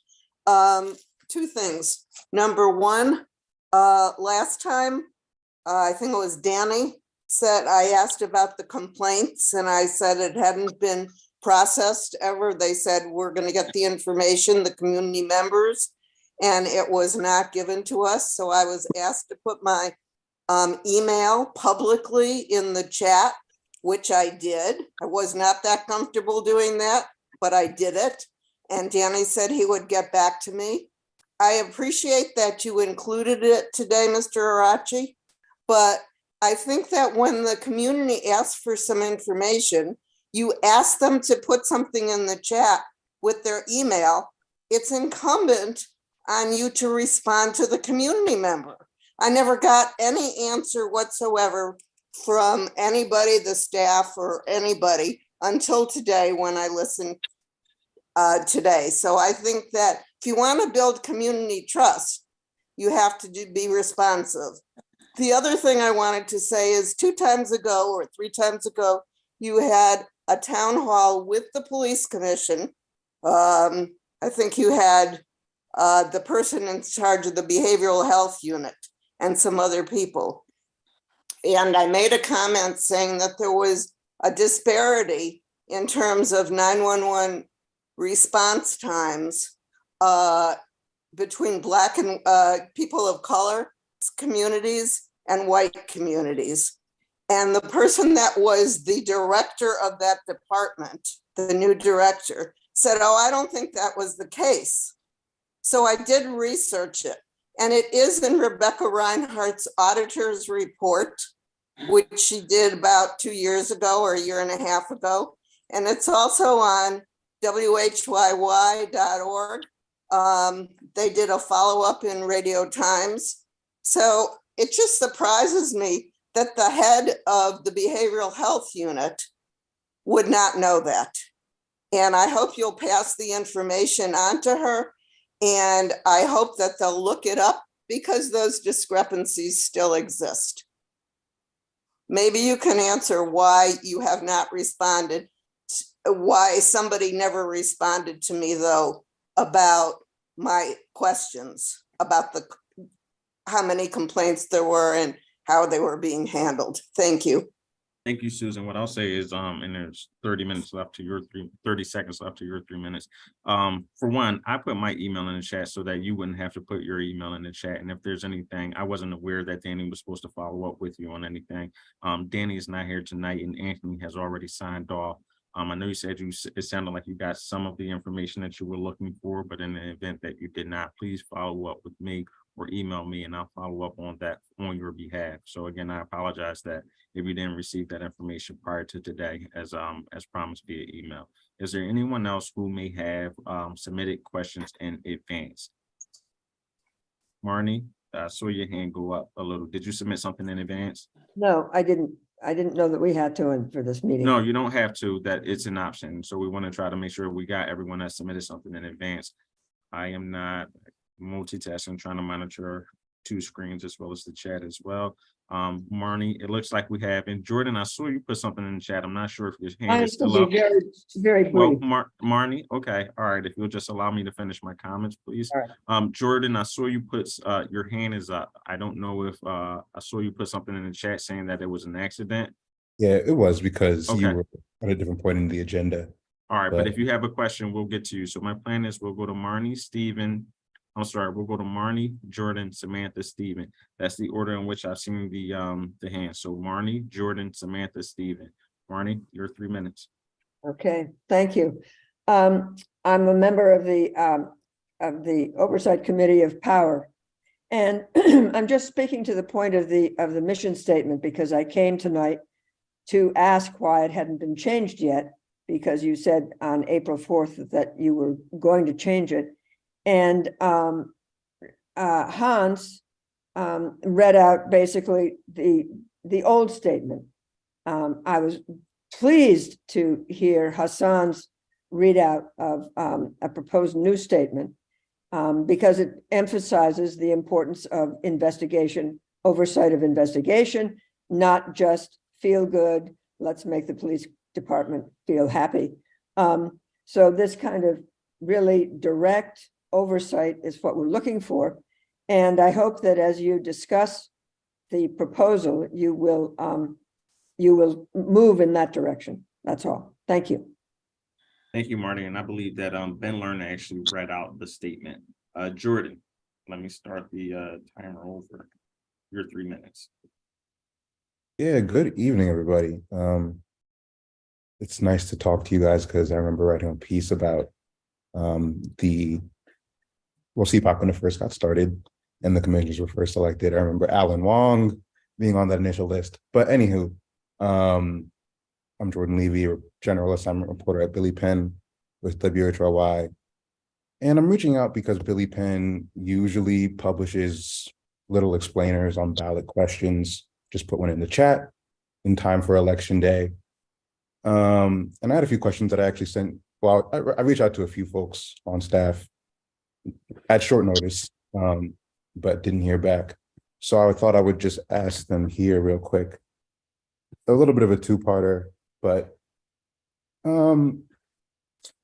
2 things. Number one, last time, I think it was Danny said, I asked about the complaints and I said it hadn't been processed ever. They said, we're going to get the information, the community members, and it was not given to us. So I was asked to put my email publicly in the chat, which I did. I was not that comfortable doing that, but I did it. And Danny said he would get back to me. I appreciate that you included it today, Mr. Arachi, but I think that when the community asks for some information, you ask them to put something in the chat with their email. It's incumbent on you to respond to the community member. I never got any answer whatsoever from anybody, the staff or anybody, until today when I listened today. So I think that if you want to build community trust, you have to be responsive. The other thing I wanted to say is 2 times ago or 3 times ago, you had a town hall with the police commission. I think you had the person in charge of the behavioral health unit and some other people. And I made a comment saying that there was a disparity in terms of 911 response times between Black and people of color communities and white communities. And the person that was the director of that department, the new director, said, oh, I don't think that was the case. So I did research it. And it is in Rebecca Reinhardt's auditor's report, which she did about 2 years ago or a year and a half ago. And it's also on whyy.org. They did a follow-up in Radio Times. So it just surprises me that the head of the behavioral health unit would not know that. And I hope you'll pass the information on to her. And I hope that they'll look it up because those discrepancies still exist. Maybe you can answer why you have not responded, why somebody never responded to me though about my questions about how many complaints there were and how they were being handled. Thank you. Thank you, Susan. What I'll say is, and there's 30 minutes left to your 30 seconds left to your 3 minutes. For one, I put my email in the chat so that you wouldn't have to put your email in the chat. And if there's anything, I wasn't aware that Danny was supposed to follow up with you on anything. Danny is not here tonight and Anthony has already signed off. I know you said it sounded like you got some of the information that you were looking for, but in the event that you did not, please follow up with me or email me and I'll follow up on that on your behalf. So again, I apologize that if you didn't receive that information prior to today as promised via email. Is there anyone else who may have submitted questions in advance? Marnie, I saw your hand go up a little. Did you submit something in advance? No, I didn't know that we had to for this meeting. No, you don't have to. That it's an option. So we want to try to make sure we got everyone that submitted something in advance. I am not multitasking, trying to monitor 2 screens as well as the chat as well. Marnie, it looks like we have, and Jordan, I saw you put something in the chat. I'm not sure if your hand is still up. Very, very brief. Well, Marnie, okay, all right. If you'll just allow me to finish my comments, please. All right. Jordan, I saw you put your hand is up. I don't know if I saw you put something in the chat saying that it was an accident. Yeah, it was because Okay. you were at a different point in the agenda. All right, but if you have a question, we'll get to you. So my plan is we'll go to Marnie, Stephen. We'll go to Marnie, Jordan, Samantha, Stephen. That's the order in which I've seen the hand. So Marnie, Jordan, Samantha, Stephen. Marnie, your 3 minutes. Okay, thank you. I'm a member of the Oversight Committee of Power. And I'm just speaking to the point of the mission statement because I came tonight to ask why it hadn't been changed yet, because you said on April 4th that you were going to change it. And Hans read out basically the old statement. I was pleased to hear Hassan's readout of a proposed new statement because it emphasizes the importance of investigation, oversight of investigation, not just feel good, let's make the police department feel happy. So this kind of really direct oversight is what we're looking for. And I hope that as you discuss the proposal, you will move in that direction. That's all. Thank you. Thank you, Marty. And I believe that Ben Lerner actually read out the statement. Jordan, let me start the timer over. Your 3 minutes. Yeah, good evening, everybody. It's nice to talk to you guys because I remember writing a piece about CPOC when it first got started and the commissioners were first elected. I remember Alan Wong being on that initial list. But anywho, I'm Jordan Levy, General Assignment Reporter at Billy Penn with WHRY. And I'm reaching out because Billy Penn usually publishes little explainers on ballot questions. Just put one in the chat in time for election day. And I had a few questions that I actually sent. Well, I reached out to a few folks on staff at short notice, but didn't hear back. So I thought I would just ask them here real quick. A little bit of a two-parter, but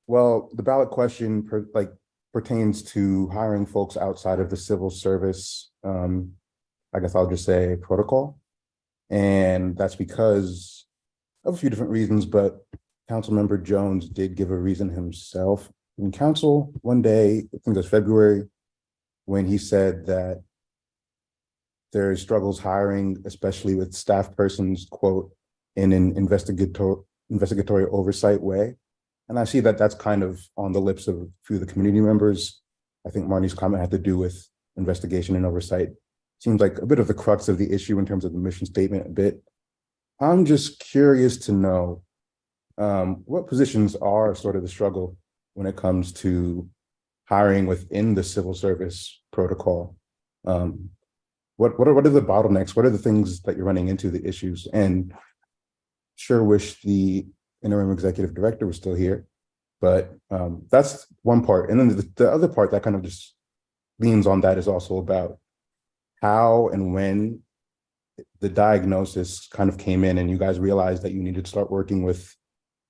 well, the ballot question pertains to hiring folks outside of the civil service. I guess I'll just say protocol. And that's because of a few different reasons, but Councilmember Jones did give a reason himself in council one day, I think it was February, when he said that there's struggles hiring, especially with staff persons, quote, in an investigatory oversight way. And I see that that's kind of on the lips of a few of the community members. I think Marnie's comment had to do with investigation and oversight. Seems like a bit of the crux of the issue in terms of the mission statement a bit. I'm just curious to know what positions are sort of the struggle when it comes to hiring within the civil service protocol. What are the bottlenecks? What are the things that you're running into, the issues? And sure wish the interim executive director was still here, but that's one part. And then the other part that kind of just leans on that is also about how and when the diagnosis kind of came in and you guys realized that you needed to start working with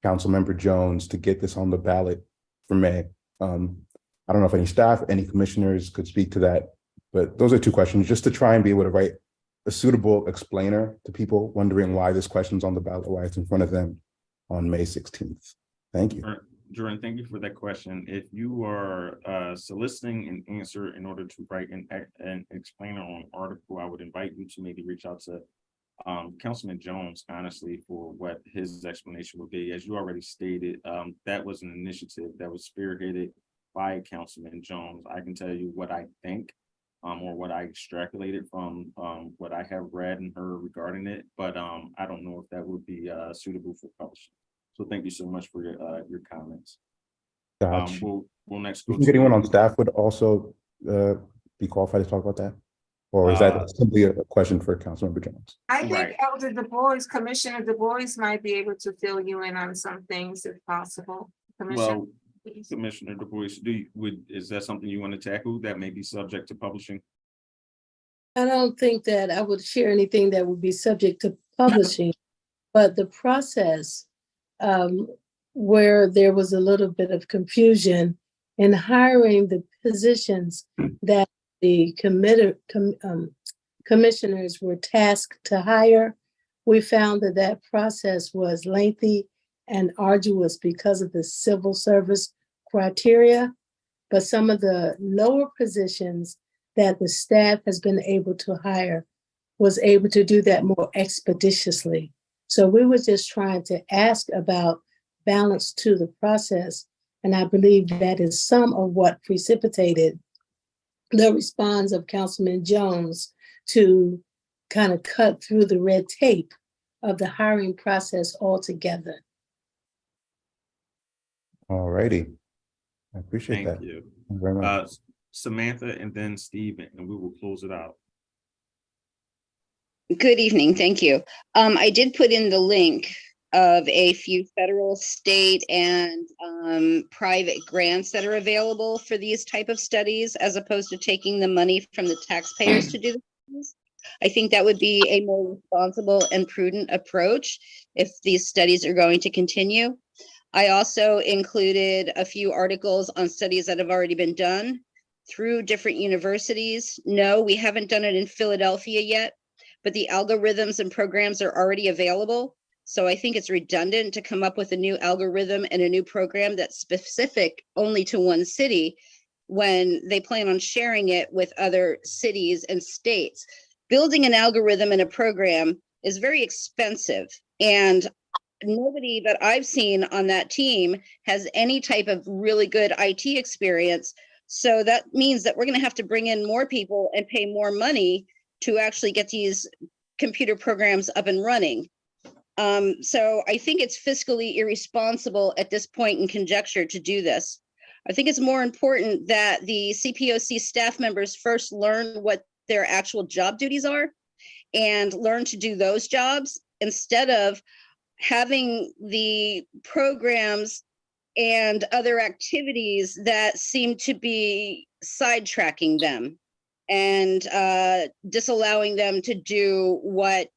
Councilmember Jones to get this on the ballot for May. I don't know if any staff, any commissioners could speak to that, but those are two questions just to try and be able to write a suitable explainer to people wondering why this question's on the ballot, why it's in front of them on May 16th. Thank you. Jordan, thank you for that question. If you are soliciting an answer in order to write an explainer on an article, I would invite you to maybe reach out to Councilman Jones, honestly, for what his explanation would be. As you already stated, that was an initiative that was spearheaded by Councilman Jones. I can tell you what I think or what I extrapolated from what I have read and heard regarding it, but I don't know if that would be suitable for publishing. So thank you so much for your comments. Gotcha. We'll next You go think to anyone on staff would also be qualified to talk about that? Or is that simply a question for Councilmember Jones? I think Elder Du Bois, Commissioner Du Bois might be able to fill you in on some things if possible. Well, Commissioner Du Bois, is that something you want to tackle that may be subject to publishing? I don't think that I would share anything that would be subject to publishing, but the process where there was a little bit of confusion in hiring the positions that the commissioners were tasked to hire, we found that that process was lengthy and arduous because of the civil service criteria. But some of the lower positions that the staff has been able to hire was able to do that more expeditiously. So we were just trying to ask about balance to the process. And I believe that is some of what precipitated the response of Councilman Jones to kind of cut through the red tape of the hiring process altogether. All righty. I appreciate that. Thank you. Thank you very much. Samantha and then Stephen, and we will close it out. Good evening, thank you. I did put in the link of a few federal, state, and private grants that are available for these type of studies, as opposed to taking the money from the taxpayers to do this. I think that would be a more responsible and prudent approach if these studies are going to continue. I also included a few articles on studies that have already been done through different universities. No, we haven't done it in Philadelphia yet, but the algorithms and programs are already available. So I think it's redundant to come up with a new algorithm and a new program that's specific only to one city when they plan on sharing it with other cities and states. Building an algorithm and a program is very expensive, and nobody that I've seen on that team has any type of really good IT experience. So that means that we're going to have to bring in more people and pay more money to actually get these computer programs up and running. So I think it's fiscally irresponsible at this point in conjecture to do this. I think it's more important that the CPOC staff members first learn what their actual job duties are and learn to do those jobs instead of having the programs and other activities that seem to be sidetracking them and disallowing them to do what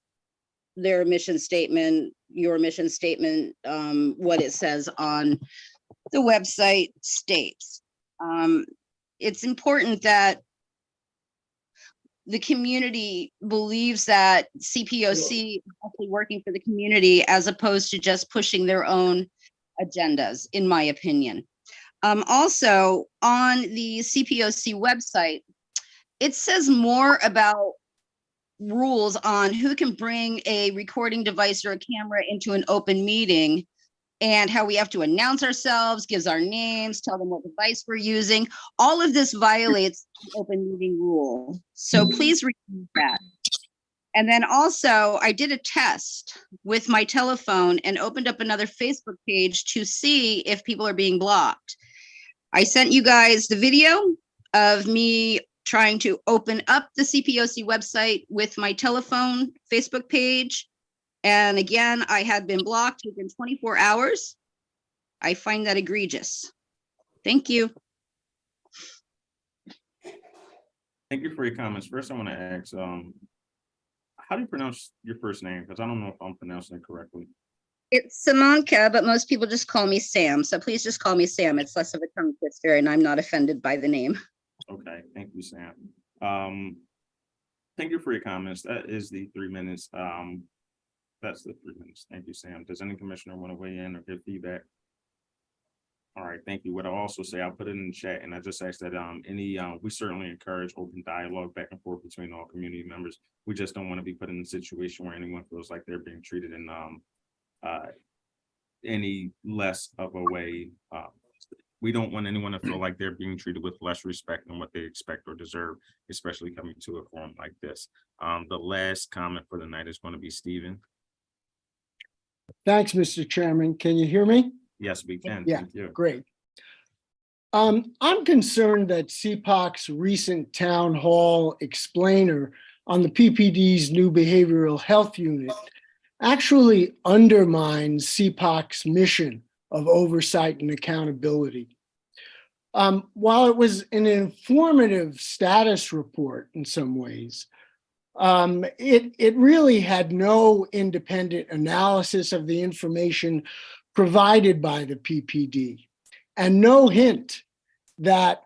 their mission statement, your mission statement, what it says on the website states. It's important that the community believes that CPOC is actually working for the community as opposed to just pushing their own agendas, in my opinion. Also, on the CPOC website, it says more about rules on who can bring a recording device or a camera into an open meeting and how we have to announce ourselves, gives our names, tell them what device we're using. All of this violates the open meeting rule. So please read that. And then also I did a test with my telephone and opened up another Facebook page to see if people are being blocked. I sent you guys the video of me trying to open up the CPOC website with my telephone Facebook page. And again, I had been blocked within 24 hours. I find that egregious. Thank you. Thank you for your comments. First, I want to ask, how do you pronounce your first name? Because I don't know if I'm pronouncing it correctly. It's Samanka, but most people just call me Sam. So please just call me Sam. It's less of a tongue twister and I'm not offended by the name. Okay, thank you, Sam. Thank you for your comments. That is the 3 minutes. That's the 3 minutes. Thank you, Sam. Does any commissioner want to weigh in or give feedback? All right, thank you. What I'll also say, I'll put it in the chat, and I just ask that we certainly encourage open dialogue back and forth between all community members. We just don't want to be put in a situation where anyone feels like they're being treated in any less of a way. We don't want anyone to feel like they're being treated with less respect than what they expect or deserve, especially coming to a forum like this. The last comment for the night is going to be Stephen. Thanks, Mr. Chairman. Can you hear me? Yes, we can. Yeah, Thank you. great. I'm concerned that CPOC's recent town hall explainer on the PPD's new behavioral health unit actually undermines CPOC's mission of oversight and accountability. While it was an informative status report in some ways, it really had no independent analysis of the information provided by the PPD and no hint that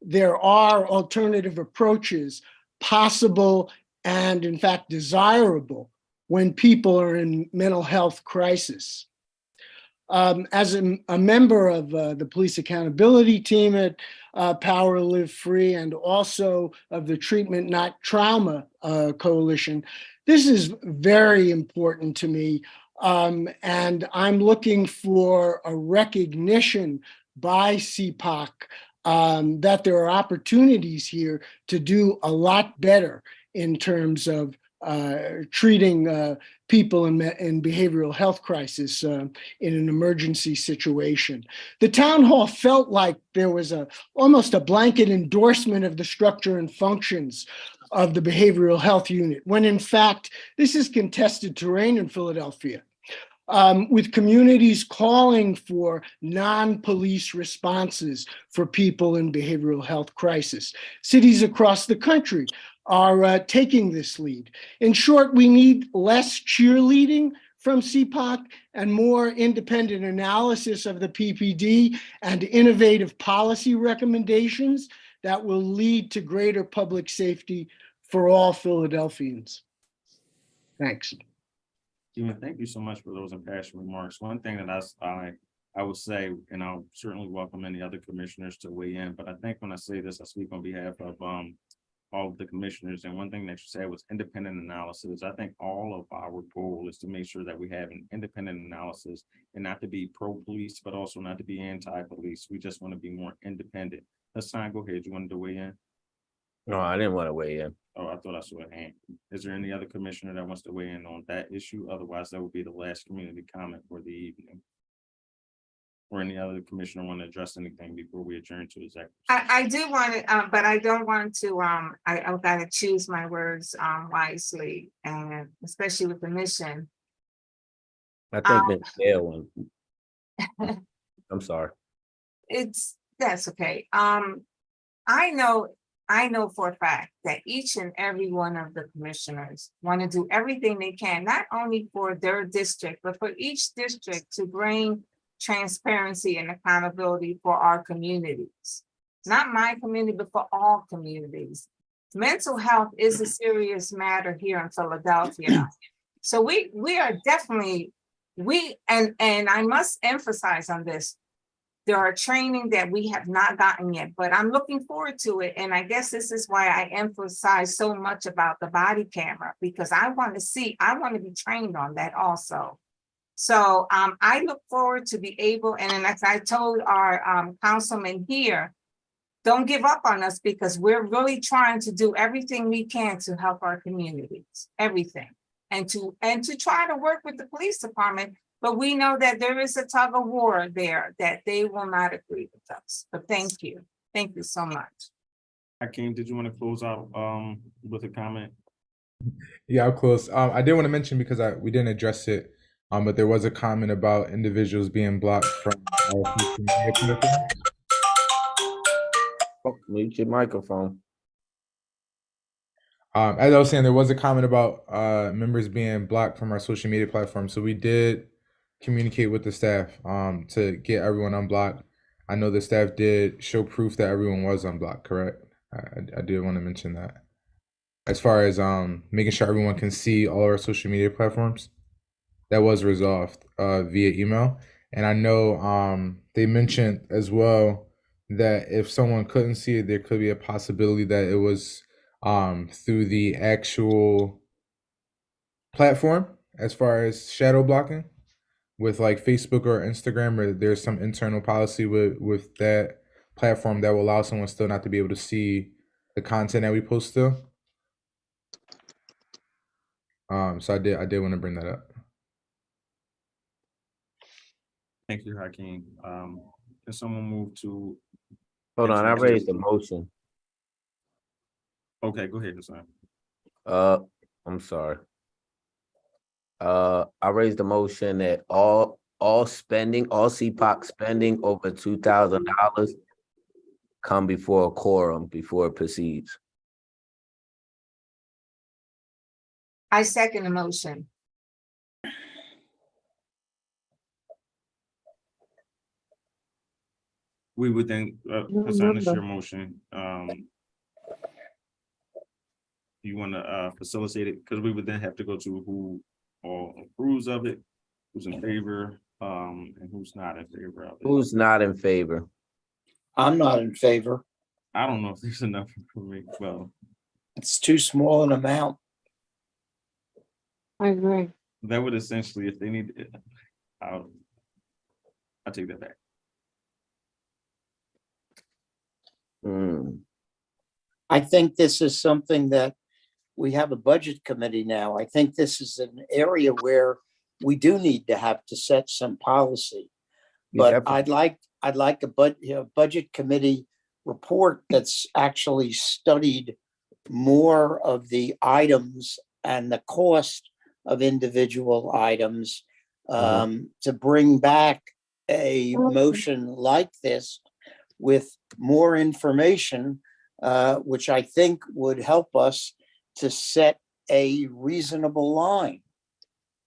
there are alternative approaches possible and in fact desirable when people are in mental health crisis. As a member of the police accountability team at Power Live Free and also of the Treatment Not Trauma Coalition, this is very important to me. And I'm looking for a recognition by CPOC that there are opportunities here to do a lot better in terms of treating people in behavioral health crisis in an emergency situation. The town hall felt like there was almost a blanket endorsement of the structure and functions of the behavioral health unit, when in fact, this is contested terrain in Philadelphia. With communities calling for non-police responses for people in behavioral health crisis. Cities across the country are taking this lead. In short, we need less cheerleading from CPOC and more independent analysis of the PPD and innovative policy recommendations that will lead to greater public safety for all Philadelphians. Thanks. Stephen, thank you so much for those impassioned remarks. One thing that I would say, and I'll certainly welcome any other commissioners to weigh in, but I think when I say this, I speak on behalf of all of the commissioners. And one thing that you said was independent analysis. I think all of our goal is to make sure that we have an independent analysis and not to be pro-police, but also not to be anti-police. We just want to be more independent. Hassan, go ahead. You wanted to weigh in? No, I didn't want to weigh in. Oh, I thought I saw a hand. Is there any other commissioner that wants to weigh in on that issue? Otherwise, that would be the last community comment for the evening. Or any other commissioner want to address anything before we adjourn to executive? I do want to, but I don't want to, I've got to choose my words wisely, and especially with the mission. I think Ms. Gail one. I'm sorry. That's okay. I know for a fact that each and every one of the commissioners want to do everything they can, not only for their district, but for each district to bring transparency and accountability for our communities. Not my community, but for all communities. Mental health is a serious matter here in Philadelphia. So we are definitely, and I must emphasize on this, there are training that we have not gotten yet, but I'm looking forward to it. And I guess this is why I emphasize so much about the body camera, because I want to be trained on that also. So I look forward to be able, and as I told our councilman here, don't give up on us, because we're really trying to do everything we can to help our communities, everything. And to try to work with the police department. But we know that there is a tug of war there that they will not agree with us. But thank you. Thank you so much. Hakeem, did you want to close out with a comment? Yeah, I'll close. I did want to mention, because we didn't address it, but there was a comment about individuals being blocked from our social media platforms. Oh, mute your microphone. As I was saying, there was a comment about members being blocked from our social media platform. So we did communicate with the staff to get everyone unblocked. I know the staff did show proof that everyone was unblocked, correct? I did want to mention that. As far as making sure everyone can see all our social media platforms, that was resolved via email. And I know they mentioned as well that if someone couldn't see it, there could be a possibility that it was through the actual platform, as far as shadow blocking with like Facebook or Instagram, or there's some internal policy with that platform that will allow someone still not to be able to see the content that we post still. So I did want to bring that up. Thank you, Hakeem. Can someone move to? Hold on, I raised the motion. Okay, go ahead, Hassan. I'm sorry. I raised the motion that all CPOC spending over $2,000 come before a quorum before it proceeds. I second the motion. We would then, Hassan, it's your motion. You want to facilitate it? Because we would then have to go to who all approves of it, who's in favor, and who's not in favor of it. Who's not in favor? I'm not in favor. I don't know if there's enough for me. Well, It's too small an amount. I agree. that would essentially, if they need, I'll take that back. I think this is something that we have a budget committee now. I think this is an area where we do need to have to set some policy. But I'd like a budget committee report that's actually studied more of the items and the cost of individual items to bring back a motion like this with more information, which I think would help us to set a reasonable line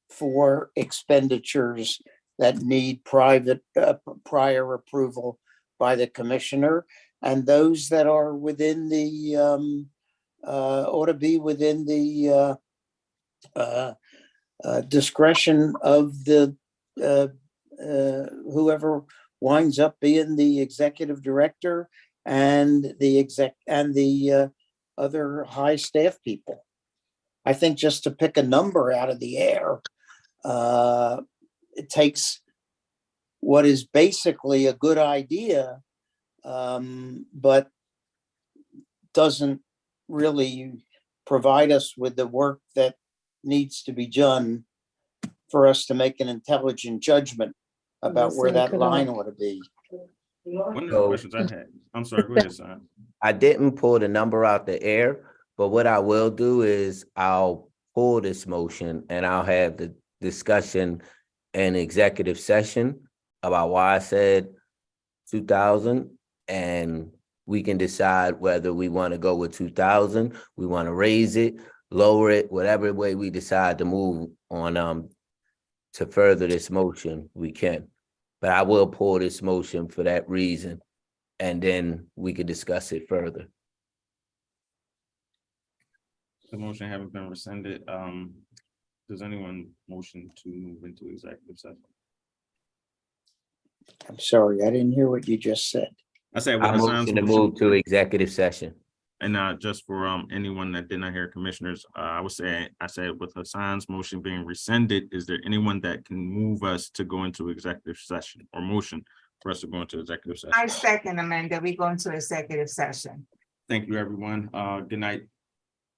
for expenditures that need prior approval by the commissioner, and those that are within the ought to be within the discretion of the whoever winds up being the executive director and the other high staff people. I think just to pick a number out of the air, it takes what is basically a good idea, but doesn't really provide us with the work that needs to be done for us to make an intelligent judgment about where that line ought to be. One of the So- questions I had, I'm sorry, go ahead, son. I didn't pull the number out the air, but what I will do is I'll pull this motion and I'll have the discussion in executive session about why I said 2,000, and we can decide whether we want to go with 2,000, we want to raise it, lower it, whatever way we decide to move on to further this motion, we can. But I will pull this motion for that reason, and then we could discuss it further. The motion haven't been rescinded. Does anyone motion to move into executive session? I'm sorry, I didn't hear what you just said. I said, I with Hassan's motion to motion, move to executive session. and just for anyone that did not hear, commissioners, I said with Hassan's motion being rescinded, is there anyone that can move us to go into executive session or motion for us to go into executive session? I second, Amanda, we go into executive session. Thank you, everyone. Good night.